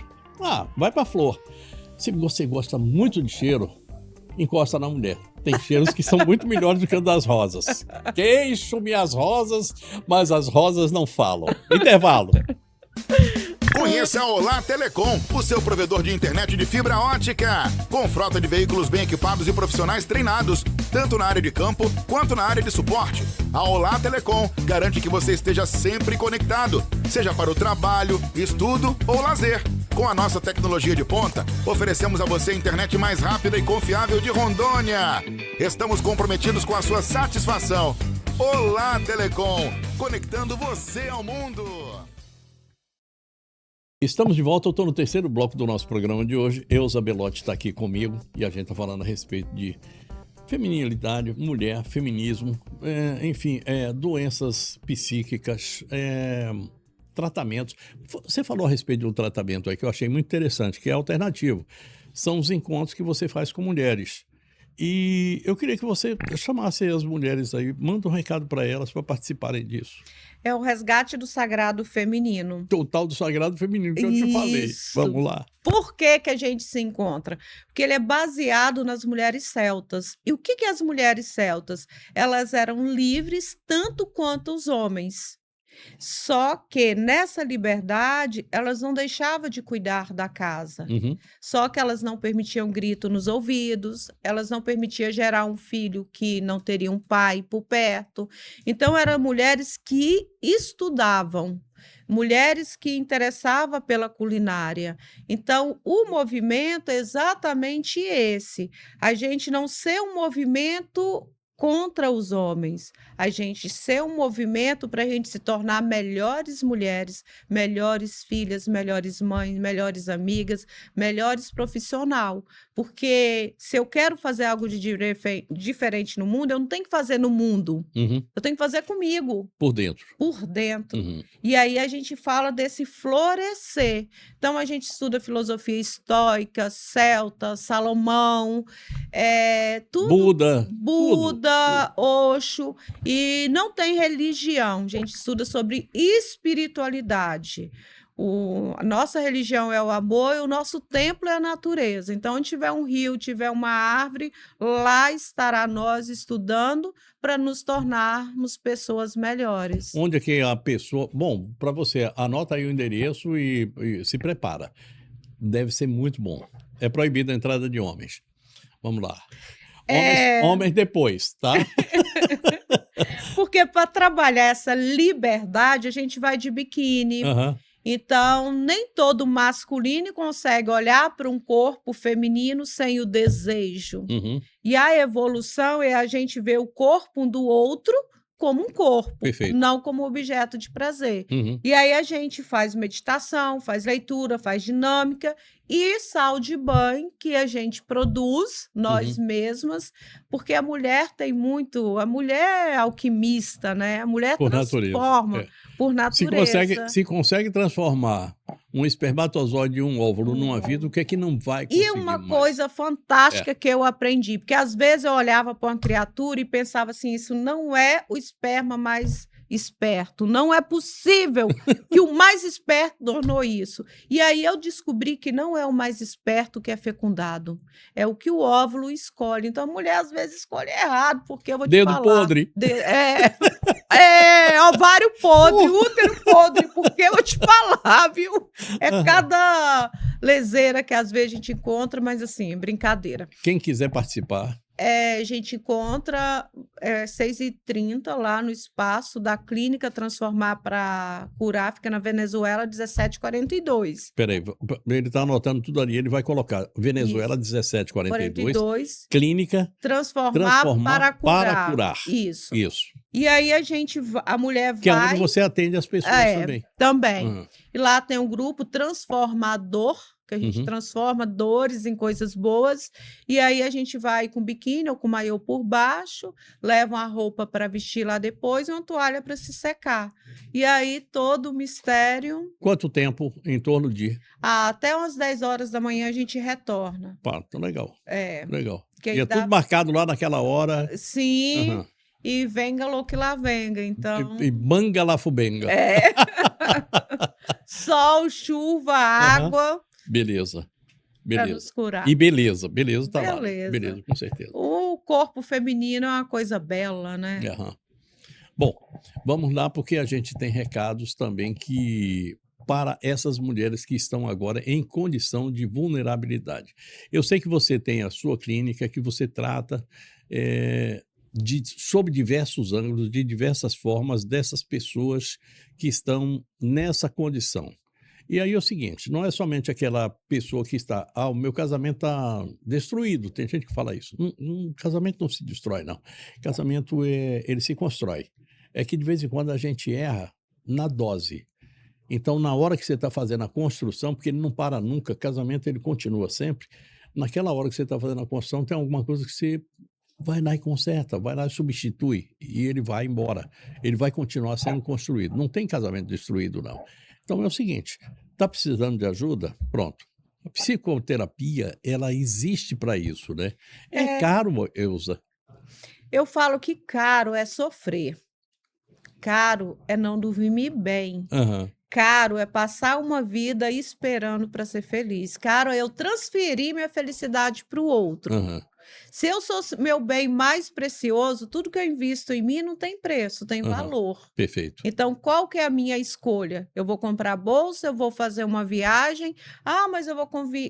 Speaker 1: vai pra flor. Se você gosta muito de cheiro, encosta na mulher. Tem cheiros que são muito melhores do que o das rosas. Queixo-me as rosas, mas as rosas não falam. Intervalo.
Speaker 4: Conheça a Olá Telecom, o seu provedor de internet de fibra ótica, com frota de veículos bem equipados e profissionais treinados, tanto na área de campo quanto na área de suporte. A Olá Telecom garante que você esteja sempre conectado, seja para o trabalho, estudo ou lazer. Com a nossa tecnologia de ponta, oferecemos a você a internet mais rápida e confiável de Rondônia. Estamos comprometidos com a sua satisfação. Olá Telecom, conectando você ao mundo.
Speaker 1: Estamos de volta, eu estou no terceiro bloco do nosso programa de hoje. Elza Belotti está aqui comigo e a gente está falando a respeito de feminilidade, mulher, feminismo, enfim, doenças psíquicas, tratamentos. Você falou a respeito de um tratamento aí que eu achei muito interessante, que é alternativo. São os encontros que você faz com mulheres. E eu queria que você chamasse as mulheres aí, manda um recado para elas para participarem disso.
Speaker 2: É o resgate do sagrado feminino.
Speaker 1: O tal do sagrado feminino que eu te falei.
Speaker 2: Isso.
Speaker 1: Vamos lá.
Speaker 2: Por que que a gente se encontra? Porque ele é baseado nas mulheres celtas. E o que que as mulheres celtas? Elas eram livres tanto quanto os homens. Só que nessa liberdade, elas não deixavam de cuidar da casa.
Speaker 1: Uhum.
Speaker 2: Só que elas não permitiam grito nos ouvidos, elas não permitiam gerar um filho que não teria um pai por perto. Então, eram mulheres que estudavam, mulheres que interessavam pela culinária. Então, o movimento é exatamente esse. A gente não ser um movimento contra os homens, a gente ser um movimento para a gente se tornar melhores mulheres, melhores filhas, melhores mães, melhores amigas, melhores profissional. Porque se eu quero fazer algo de diferente no mundo, eu não tenho que fazer no mundo,
Speaker 1: Uhum.
Speaker 2: eu tenho que fazer comigo,
Speaker 1: Por dentro.
Speaker 2: por dentro.
Speaker 1: Uhum.
Speaker 2: E aí a gente fala desse florescer. Então a gente estuda filosofia estoica, celta, Salomão, tudo.
Speaker 1: Buda.
Speaker 2: Buda, Osho, e não tem religião. A gente estuda sobre espiritualidade. A nossa religião é o amor e o nosso templo é a natureza. Então, onde tiver um rio, tiver uma árvore, lá estará nós estudando para nos tornarmos pessoas melhores.
Speaker 1: Onde é que a pessoa... Bom, para você, anota aí o endereço e se prepara. Deve ser muito bom. É proibida a entrada de homens. Vamos lá. Homens depois, tá?
Speaker 2: Porque para trabalhar essa liberdade, a gente vai de biquíni.
Speaker 1: Uhum.
Speaker 2: Então, nem todo masculino consegue olhar para um corpo feminino sem o desejo.
Speaker 1: Uhum.
Speaker 2: E a evolução é a gente ver o corpo um do outro como um corpo,
Speaker 1: Perfeito.
Speaker 2: não como objeto de prazer.
Speaker 1: Uhum.
Speaker 2: E aí a gente faz meditação, faz leitura, faz dinâmica e sal de banho que a gente produz nós mesmas, porque a mulher tem muito, a mulher é alquimista, né? A mulher
Speaker 1: Por
Speaker 2: transforma
Speaker 1: natureza.
Speaker 2: por natureza.
Speaker 1: Se consegue transformar um espermatozoide de um óvulo numa vida, o que é que não vai conseguir
Speaker 2: E uma
Speaker 1: mais?
Speaker 2: coisa fantástica que eu aprendi, porque às vezes eu olhava para uma criatura e pensava assim, isso não é o esperma mais esperto, não é possível que o mais esperto tornou isso. E aí eu descobri que não é o mais esperto que é fecundado, é o que o óvulo escolhe. Então a mulher às vezes escolhe errado, porque eu vou te
Speaker 1: Dedo
Speaker 2: falar.
Speaker 1: podre.
Speaker 2: Ovário podre, útero podre, porque eu vou te falar, viu? É cada leseira que às vezes a gente encontra, mas assim, brincadeira.
Speaker 1: Quem quiser participar,
Speaker 2: A gente encontra 6h30 lá no espaço da Clínica Transformar para Curar, fica na Venezuela 1742.
Speaker 1: peraí, ele está anotando tudo ali, ele vai colocar Venezuela 1742, Clínica
Speaker 2: Transformar para curar.
Speaker 1: Isso.
Speaker 2: E aí a mulher
Speaker 1: Que é
Speaker 2: vai...
Speaker 1: onde você atende as pessoas também.
Speaker 2: Também.
Speaker 1: Uhum.
Speaker 2: E lá tem um grupo transformador, que a gente transforma dores em coisas boas, e aí a gente vai com biquíni ou com maiô por baixo, leva uma roupa para vestir lá depois e uma toalha para se secar. E aí todo o mistério...
Speaker 1: Quanto tempo em torno de?
Speaker 2: Até umas 10 horas da manhã a gente retorna.
Speaker 1: Pá, tá legal. Legal.
Speaker 2: Que
Speaker 1: E é tudo marcado lá naquela hora.
Speaker 2: Sim,
Speaker 1: Uhum.
Speaker 2: e venga lo que lá venga, então...
Speaker 1: E banga lá fubenga.
Speaker 2: Sol, chuva, água...
Speaker 1: Beleza.
Speaker 2: Para nos curar.
Speaker 1: E beleza tá lá.
Speaker 2: Beleza.
Speaker 1: Beleza, com certeza.
Speaker 2: O corpo feminino é uma coisa bela, né?
Speaker 1: Uhum. Bom, vamos lá, porque a gente tem recados também para essas mulheres que estão agora em condição de vulnerabilidade. Eu sei que você tem a sua clínica, que você trata sob diversos ângulos, de diversas formas, dessas pessoas que estão nessa condição. E aí é o seguinte, não é somente aquela pessoa que está, o meu casamento está destruído, tem gente que fala isso. Casamento não se destrói, não. Casamento, ele se constrói. é que de vez em quando a gente erra na dose. Então, na hora que você está fazendo a construção, porque ele não para nunca, casamento ele continua sempre, naquela hora que você está fazendo a construção, tem alguma coisa que você vai lá e conserta, vai lá e substitui, e ele vai embora. Ele vai continuar sendo construído. Não tem casamento destruído, não. Então é o seguinte, está precisando de ajuda? Pronto. A psicoterapia, ela existe para isso, né? É caro, Elza.
Speaker 2: Eu falo que caro é sofrer, caro é não dormir bem,
Speaker 1: Aham,
Speaker 2: caro é passar uma vida esperando para ser feliz, caro é eu transferir minha felicidade para o outro.
Speaker 1: aham,
Speaker 2: Se eu sou meu bem mais precioso, tudo que eu invisto em mim não tem preço, tem
Speaker 1: aham.
Speaker 2: valor.
Speaker 1: Perfeito.
Speaker 2: Então, qual que é a minha escolha? Eu vou comprar bolsa, eu vou fazer uma viagem. Ah, mas eu vou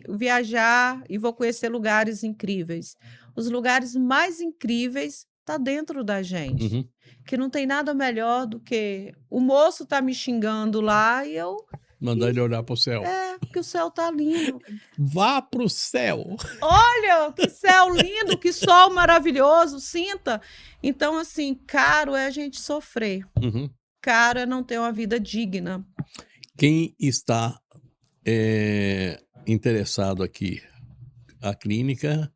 Speaker 2: viajar e vou conhecer lugares incríveis. Os lugares mais incríveis tá dentro da gente.
Speaker 1: Uhum.
Speaker 2: Que não tem nada melhor do que o moço tá me xingando lá e eu,
Speaker 1: Mandar ele olhar para o céu.
Speaker 2: porque o céu tá lindo.
Speaker 1: Vá para o céu.
Speaker 2: Olha, que céu lindo, que sol maravilhoso, sinta. Então, assim, caro é a gente sofrer.
Speaker 1: Uhum.
Speaker 2: Caro é não ter uma vida digna.
Speaker 1: Quem está interessado aqui, a clínica,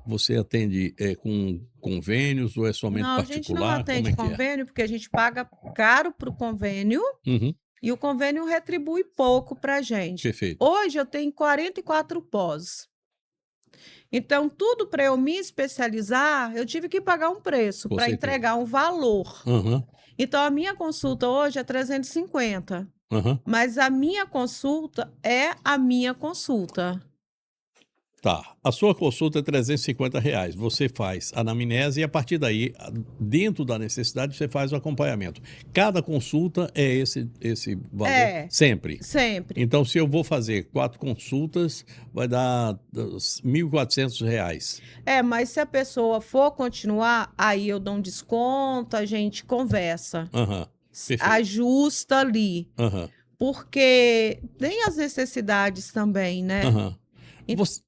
Speaker 1: você atende com convênios ou é somente
Speaker 2: Não, a gente não
Speaker 1: particular?
Speaker 2: atende
Speaker 1: Como é que é?
Speaker 2: convênio, porque a gente paga caro para o convênio
Speaker 1: Uhum.
Speaker 2: e o convênio retribui pouco para a gente.
Speaker 1: Perfeito.
Speaker 2: Hoje eu tenho 44 pós. Então, tudo para eu me especializar, eu tive que pagar um preço
Speaker 1: Com
Speaker 2: para
Speaker 1: certeza.
Speaker 2: entregar um valor.
Speaker 1: Aham,
Speaker 2: Então, a minha consulta hoje é 350,
Speaker 1: aham.
Speaker 2: mas a minha consulta é a minha consulta.
Speaker 1: Tá. A sua consulta é R$ 350. Você faz a anamnese e a partir daí, dentro da necessidade, você faz o acompanhamento. Cada consulta é esse valor?
Speaker 2: É.
Speaker 1: Sempre.
Speaker 2: Sempre.
Speaker 1: Então, se eu vou fazer 4 consultas, vai dar R$ 1.400.
Speaker 2: Mas se a pessoa for continuar, aí eu dou um desconto, a gente conversa,
Speaker 1: Aham, perfeito.
Speaker 2: ajusta ali,
Speaker 1: Aham,
Speaker 2: porque tem as necessidades também, né?
Speaker 1: aham.
Speaker 2: E-
Speaker 1: Você-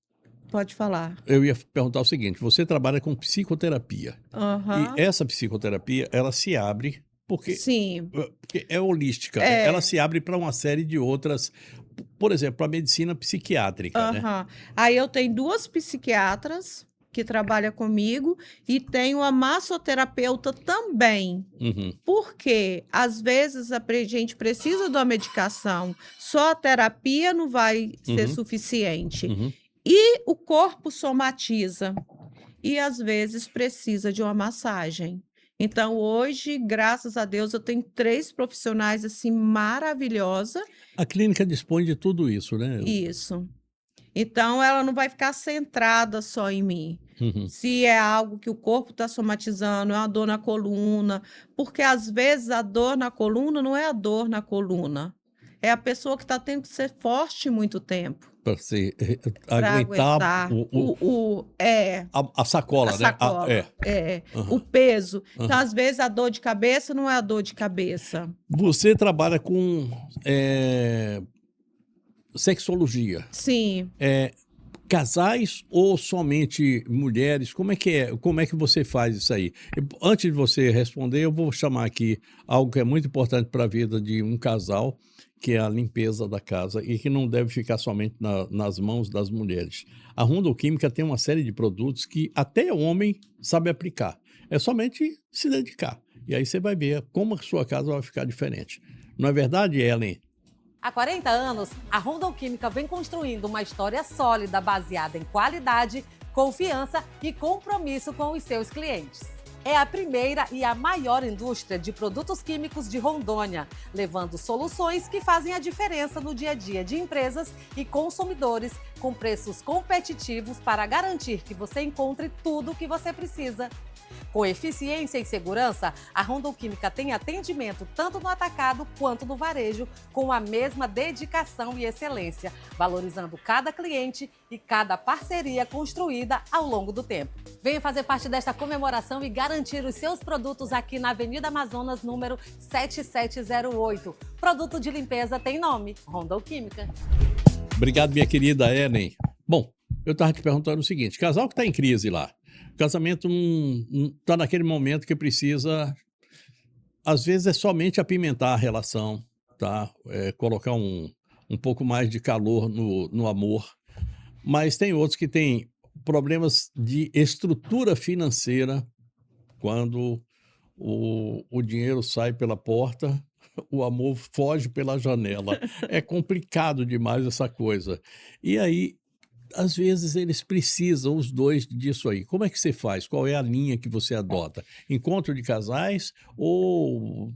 Speaker 2: Pode falar.
Speaker 1: Eu ia perguntar o seguinte, você trabalha com psicoterapia.
Speaker 2: Aham.
Speaker 1: E essa psicoterapia, ela se abre porque
Speaker 2: Sim.
Speaker 1: é holística.
Speaker 2: É.
Speaker 1: Ela se abre para uma série de outras, por exemplo, para a medicina psiquiátrica, né?
Speaker 2: Aham. Aí eu tenho 2 psiquiatras que trabalham comigo e tenho a massoterapeuta também.
Speaker 1: Uhum,
Speaker 2: Porque às vezes a gente precisa de uma medicação, só a terapia não vai ser
Speaker 1: Uhum.
Speaker 2: suficiente.
Speaker 1: uhum.
Speaker 2: E o corpo somatiza. E às vezes precisa de uma massagem. Então, hoje, graças a Deus, eu tenho 3 profissionais assim maravilhosa.
Speaker 1: A clínica dispõe de tudo isso, né?
Speaker 2: Isso. Então, ela não vai ficar centrada só em mim.
Speaker 1: Uhum,
Speaker 2: Se é algo que o corpo está somatizando, é uma dor na coluna, porque às vezes a dor na coluna não é a dor na coluna, é a pessoa que está tendo que ser forte muito tempo
Speaker 1: para se
Speaker 2: para
Speaker 1: aguentar
Speaker 2: aguentar
Speaker 1: a sacola,
Speaker 2: a
Speaker 1: né?
Speaker 2: sacola,
Speaker 1: Aham,
Speaker 2: o peso. Então,
Speaker 1: aham.
Speaker 2: às vezes a dor de cabeça não é a dor de cabeça.
Speaker 1: Você trabalha com sexologia.
Speaker 2: Sim.
Speaker 1: Casais ou somente mulheres? Como é que é? Como é que você faz isso aí? Antes de você responder, eu vou chamar aqui algo que é muito importante para a vida de um casal, que é a limpeza da casa e que não deve ficar somente nas mãos das mulheres. A Rondoquímica tem uma série de produtos que até o homem sabe aplicar. É somente se dedicar. E aí você vai ver como a sua casa vai ficar diferente. Não é verdade, Ellen?
Speaker 5: Há 40 anos, a Rondon Química vem construindo uma história sólida baseada em qualidade, confiança e compromisso com os seus clientes. É a primeira e a maior indústria de produtos químicos de Rondônia, levando soluções que fazem a diferença no dia a dia de empresas e consumidores, com preços competitivos para garantir que você encontre tudo o que você precisa. Com eficiência e segurança, a Rondon Química tem atendimento tanto no atacado quanto no varejo, com a mesma dedicação e excelência, valorizando cada cliente e cada parceria construída ao longo do tempo. Venha fazer parte desta comemoração e garantir os seus produtos aqui na Avenida Amazonas, número 7708. Produto de limpeza tem nome, Rondon Química.
Speaker 1: Obrigado, minha querida Ellen. Bom, eu estava te perguntando o seguinte, casal que está em crise lá, o casamento não está naquele momento que precisa às vezes é somente apimentar a relação, tá? Colocar um pouco mais de calor no amor. Mas tem outros que têm problemas de estrutura financeira, quando o dinheiro sai pela porta, o amor foge pela janela. É complicado demais essa coisa. E aí, às vezes, eles precisam, os dois, disso aí. Como é que você faz? Qual é a linha que você adota? Encontro de casais ou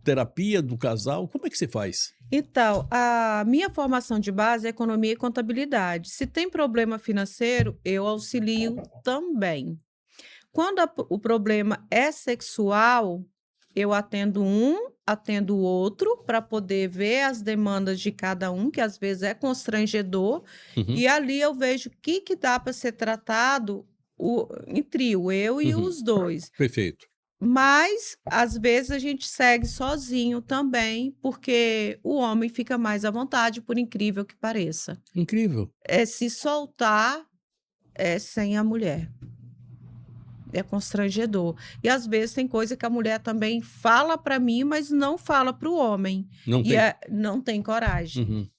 Speaker 1: terapia do casal? Como é que você faz?
Speaker 2: Então, a minha formação de base é economia e contabilidade. Se tem problema financeiro, eu auxilio também. Quando o problema é sexual, eu atendo um, atendo o outro, para poder ver as demandas de cada um, que às vezes é constrangedor,
Speaker 1: Uhum,
Speaker 2: e ali eu vejo o que, que dá para ser tratado em trio, eu e
Speaker 1: uhum.
Speaker 2: os dois.
Speaker 1: Perfeito.
Speaker 2: Mas, às vezes, a gente segue sozinho também, porque o homem fica mais à vontade, por incrível que pareça.
Speaker 1: Incrível.
Speaker 2: É se soltar sem a mulher. É constrangedor. E às vezes tem coisa que a mulher também fala para mim, mas não fala para o homem.
Speaker 1: Não
Speaker 2: E
Speaker 1: tem.
Speaker 2: não tem coragem.
Speaker 1: Uhum.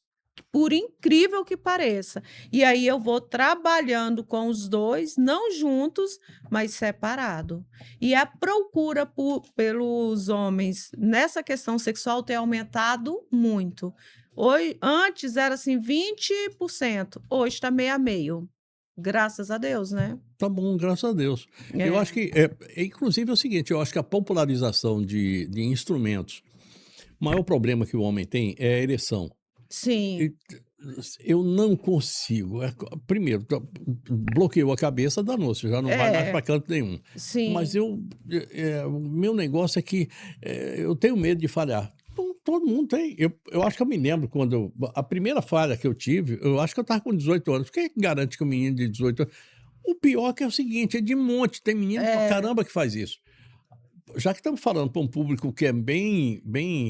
Speaker 2: Por incrível que pareça. E aí eu vou trabalhando com os dois, não juntos, mas separado. E a procura pelos homens nessa questão sexual tem aumentado muito. Hoje, antes era assim 20%, hoje está meio a meio. Graças a Deus, né?
Speaker 1: Tá bom, graças a Deus. Eu acho que, inclusive, é o seguinte, eu acho que a popularização de instrumentos, o maior problema que o homem tem é a ereção.
Speaker 2: Sim,
Speaker 1: E, eu não consigo. Primeiro, bloqueou a cabeça, danou-se, já não vai mais para canto nenhum. Mas
Speaker 2: sim.
Speaker 1: o meu negócio é que eu tenho medo de falhar. Todo mundo tem. Eu acho que eu me lembro quando a primeira falha que eu tive, eu acho que eu estava com 18 anos. Quem é que garante que um menino de 18 anos. O pior que é o seguinte, é de monte, tem menino pra caramba que faz isso. Já que estamos falando para um público que é bem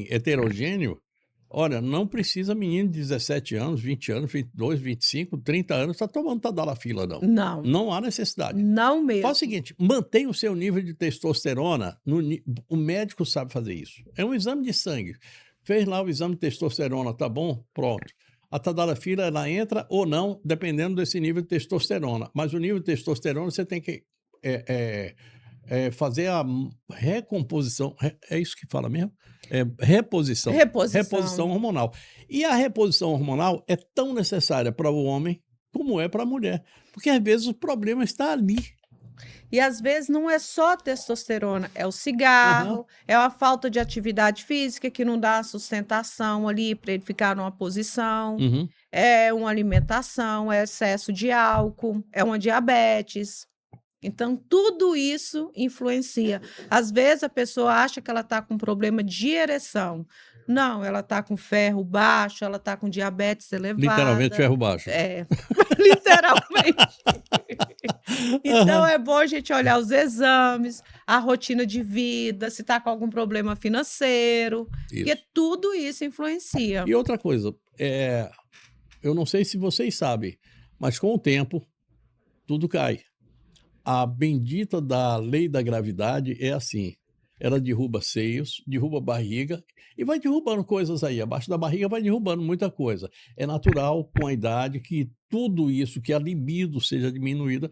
Speaker 1: heterogêneo, olha, não precisa menino de 17 anos, 20 anos, 22, 25, 30 anos, tá tomando tadalafila, não.
Speaker 2: Não,
Speaker 1: Não há necessidade.
Speaker 2: não
Speaker 1: Faz o
Speaker 2: mesmo.
Speaker 1: seguinte, mantenha o seu nível de testosterona, o médico sabe fazer isso. É um exame de sangue. Fez lá o exame de testosterona, tá bom? Pronto. A tadalafila, ela entra ou não, dependendo desse nível de testosterona. Mas o nível de testosterona, você tem que fazer a recomposição, é isso que fala mesmo? Reposição
Speaker 2: Reposição.
Speaker 1: hormonal. E a reposição hormonal é tão necessária para o homem como é para a mulher, porque às vezes o problema está ali.
Speaker 2: E às vezes não é só testosterona, é o
Speaker 1: Aham.
Speaker 2: cigarro, é a falta de atividade física que não dá sustentação ali para ele ficar numa posição,
Speaker 1: Uhum.
Speaker 2: é uma alimentação, é excesso de álcool, é uma diabetes. Então, tudo isso influencia. Às vezes a pessoa acha que ela está com problema de ereção. Não, ela está com ferro baixo, ela está com diabetes
Speaker 1: Literalmente
Speaker 2: elevada.
Speaker 1: ferro baixo.
Speaker 2: Literalmente. Então,
Speaker 1: Aham.
Speaker 2: é bom a gente olhar os exames, a rotina de vida, se está com algum problema financeiro, porque
Speaker 1: Isso.
Speaker 2: tudo isso influencia.
Speaker 1: E outra coisa, eu não sei se vocês sabem, mas com o tempo, tudo cai. A bendita da lei da gravidade é assim, ela derruba seios, derruba barriga e vai derrubando coisas aí, abaixo da barriga vai derrubando muita coisa. É natural com a idade que tudo isso, que a libido seja diminuída,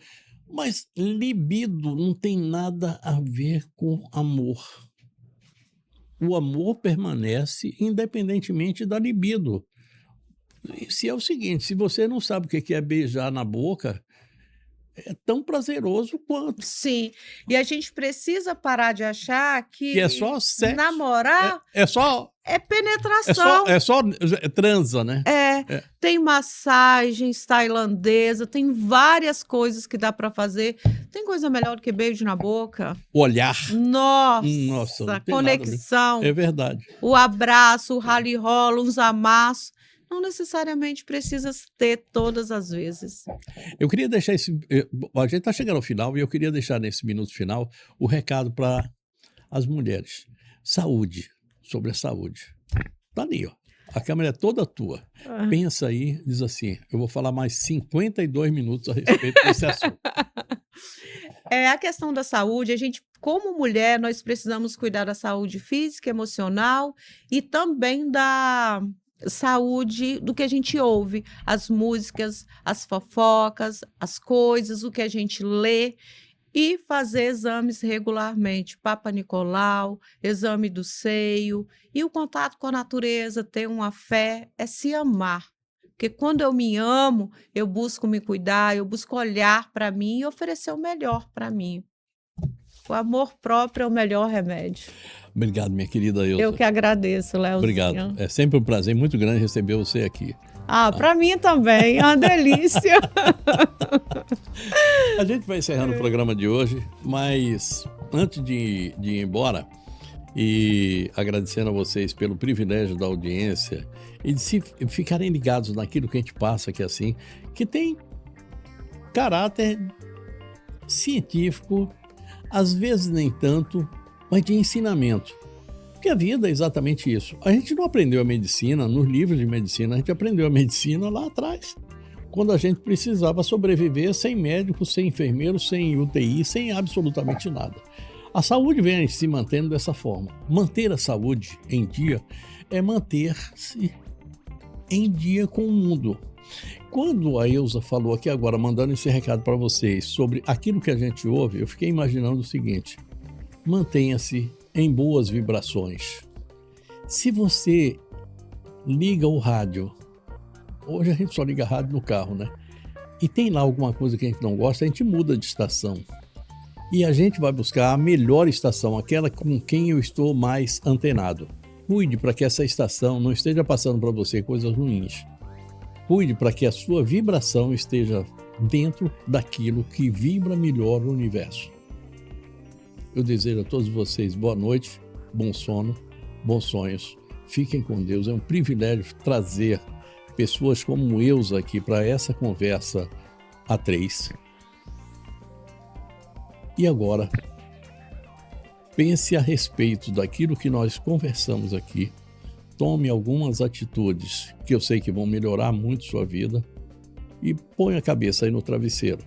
Speaker 1: mas libido não tem nada a ver com amor. O amor permanece independentemente da libido. E se é o seguinte, se você não sabe o que é beijar na boca, é tão prazeroso quanto.
Speaker 2: Sim, e a gente precisa parar de achar
Speaker 1: Que é
Speaker 2: que
Speaker 1: só sexo.
Speaker 2: namorar
Speaker 1: É só
Speaker 2: penetração.
Speaker 1: transa, né? É.
Speaker 2: Tem massagens tailandesa, tem várias coisas que dá para fazer. Tem coisa melhor do que beijo na boca?
Speaker 1: Olhar.
Speaker 2: Nossa,
Speaker 1: Nossa, não tem nada, né?
Speaker 2: conexão,
Speaker 1: É verdade.
Speaker 2: o abraço, o rally-rola, uns amassos. Não necessariamente precisa ter todas as vezes.
Speaker 1: Eu queria deixar a gente está chegando ao final e eu queria deixar nesse minuto final o recado para as mulheres. Saúde, sobre a saúde. Tá ali, ó. A câmera é toda tua. Pensa aí, diz assim, eu vou falar mais 52 minutos a respeito desse assunto.
Speaker 2: A questão da saúde, a gente como mulher, nós precisamos cuidar da saúde física, emocional e também da saúde do que a gente ouve, as músicas, as fofocas, as coisas, o que a gente lê e fazer exames regularmente, Papa Nicolau, exame do seio e o contato com a natureza, ter uma fé, é se amar. Porque quando eu me amo, eu busco me cuidar, eu busco olhar para mim e oferecer o melhor para mim. O amor próprio é o melhor remédio.
Speaker 1: Obrigado, minha querida Ilza.
Speaker 2: Eu que agradeço, Léozinho.
Speaker 1: Obrigado. É sempre um prazer muito grande receber você aqui.
Speaker 2: Para mim também, é uma delícia.
Speaker 1: A gente vai encerrando o programa de hoje, mas antes de ir embora, e agradecendo a vocês pelo privilégio da audiência e de se ficarem ligados naquilo que a gente passa aqui assim, que tem caráter científico, às vezes nem tanto, mas de ensinamento. Porque a vida é exatamente isso. A gente não aprendeu a medicina nos livros de medicina, a gente aprendeu a medicina lá atrás, quando a gente precisava sobreviver sem médico, sem enfermeiro, sem UTI, sem absolutamente nada. A saúde vem se mantendo dessa forma. Manter a saúde em dia é manter-se em dia com o mundo. Quando a Ilza falou aqui agora, mandando esse recado para vocês sobre aquilo que a gente ouve, eu fiquei imaginando o seguinte: mantenha-se em boas vibrações. Se você liga o rádio, hoje a gente só liga rádio no carro, né? E tem lá alguma coisa que a gente não gosta, a gente muda de estação. E a gente vai buscar a melhor estação, aquela com quem eu estou mais antenado. Cuide para que essa estação não esteja passando para você coisas ruins. Cuide para que a sua vibração esteja dentro daquilo que vibra melhor no universo. Eu desejo a todos vocês boa noite, bom sono, bons sonhos. Fiquem com Deus. É um privilégio trazer pessoas como Ilza aqui para essa conversa a três. E agora, pense a respeito daquilo que nós conversamos aqui. Tome algumas atitudes que eu sei que vão melhorar muito sua vida e põe a cabeça aí no travesseiro,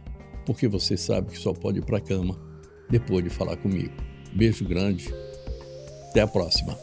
Speaker 1: porque você sabe que só pode ir para a cama depois de falar comigo. Beijo grande, até a próxima.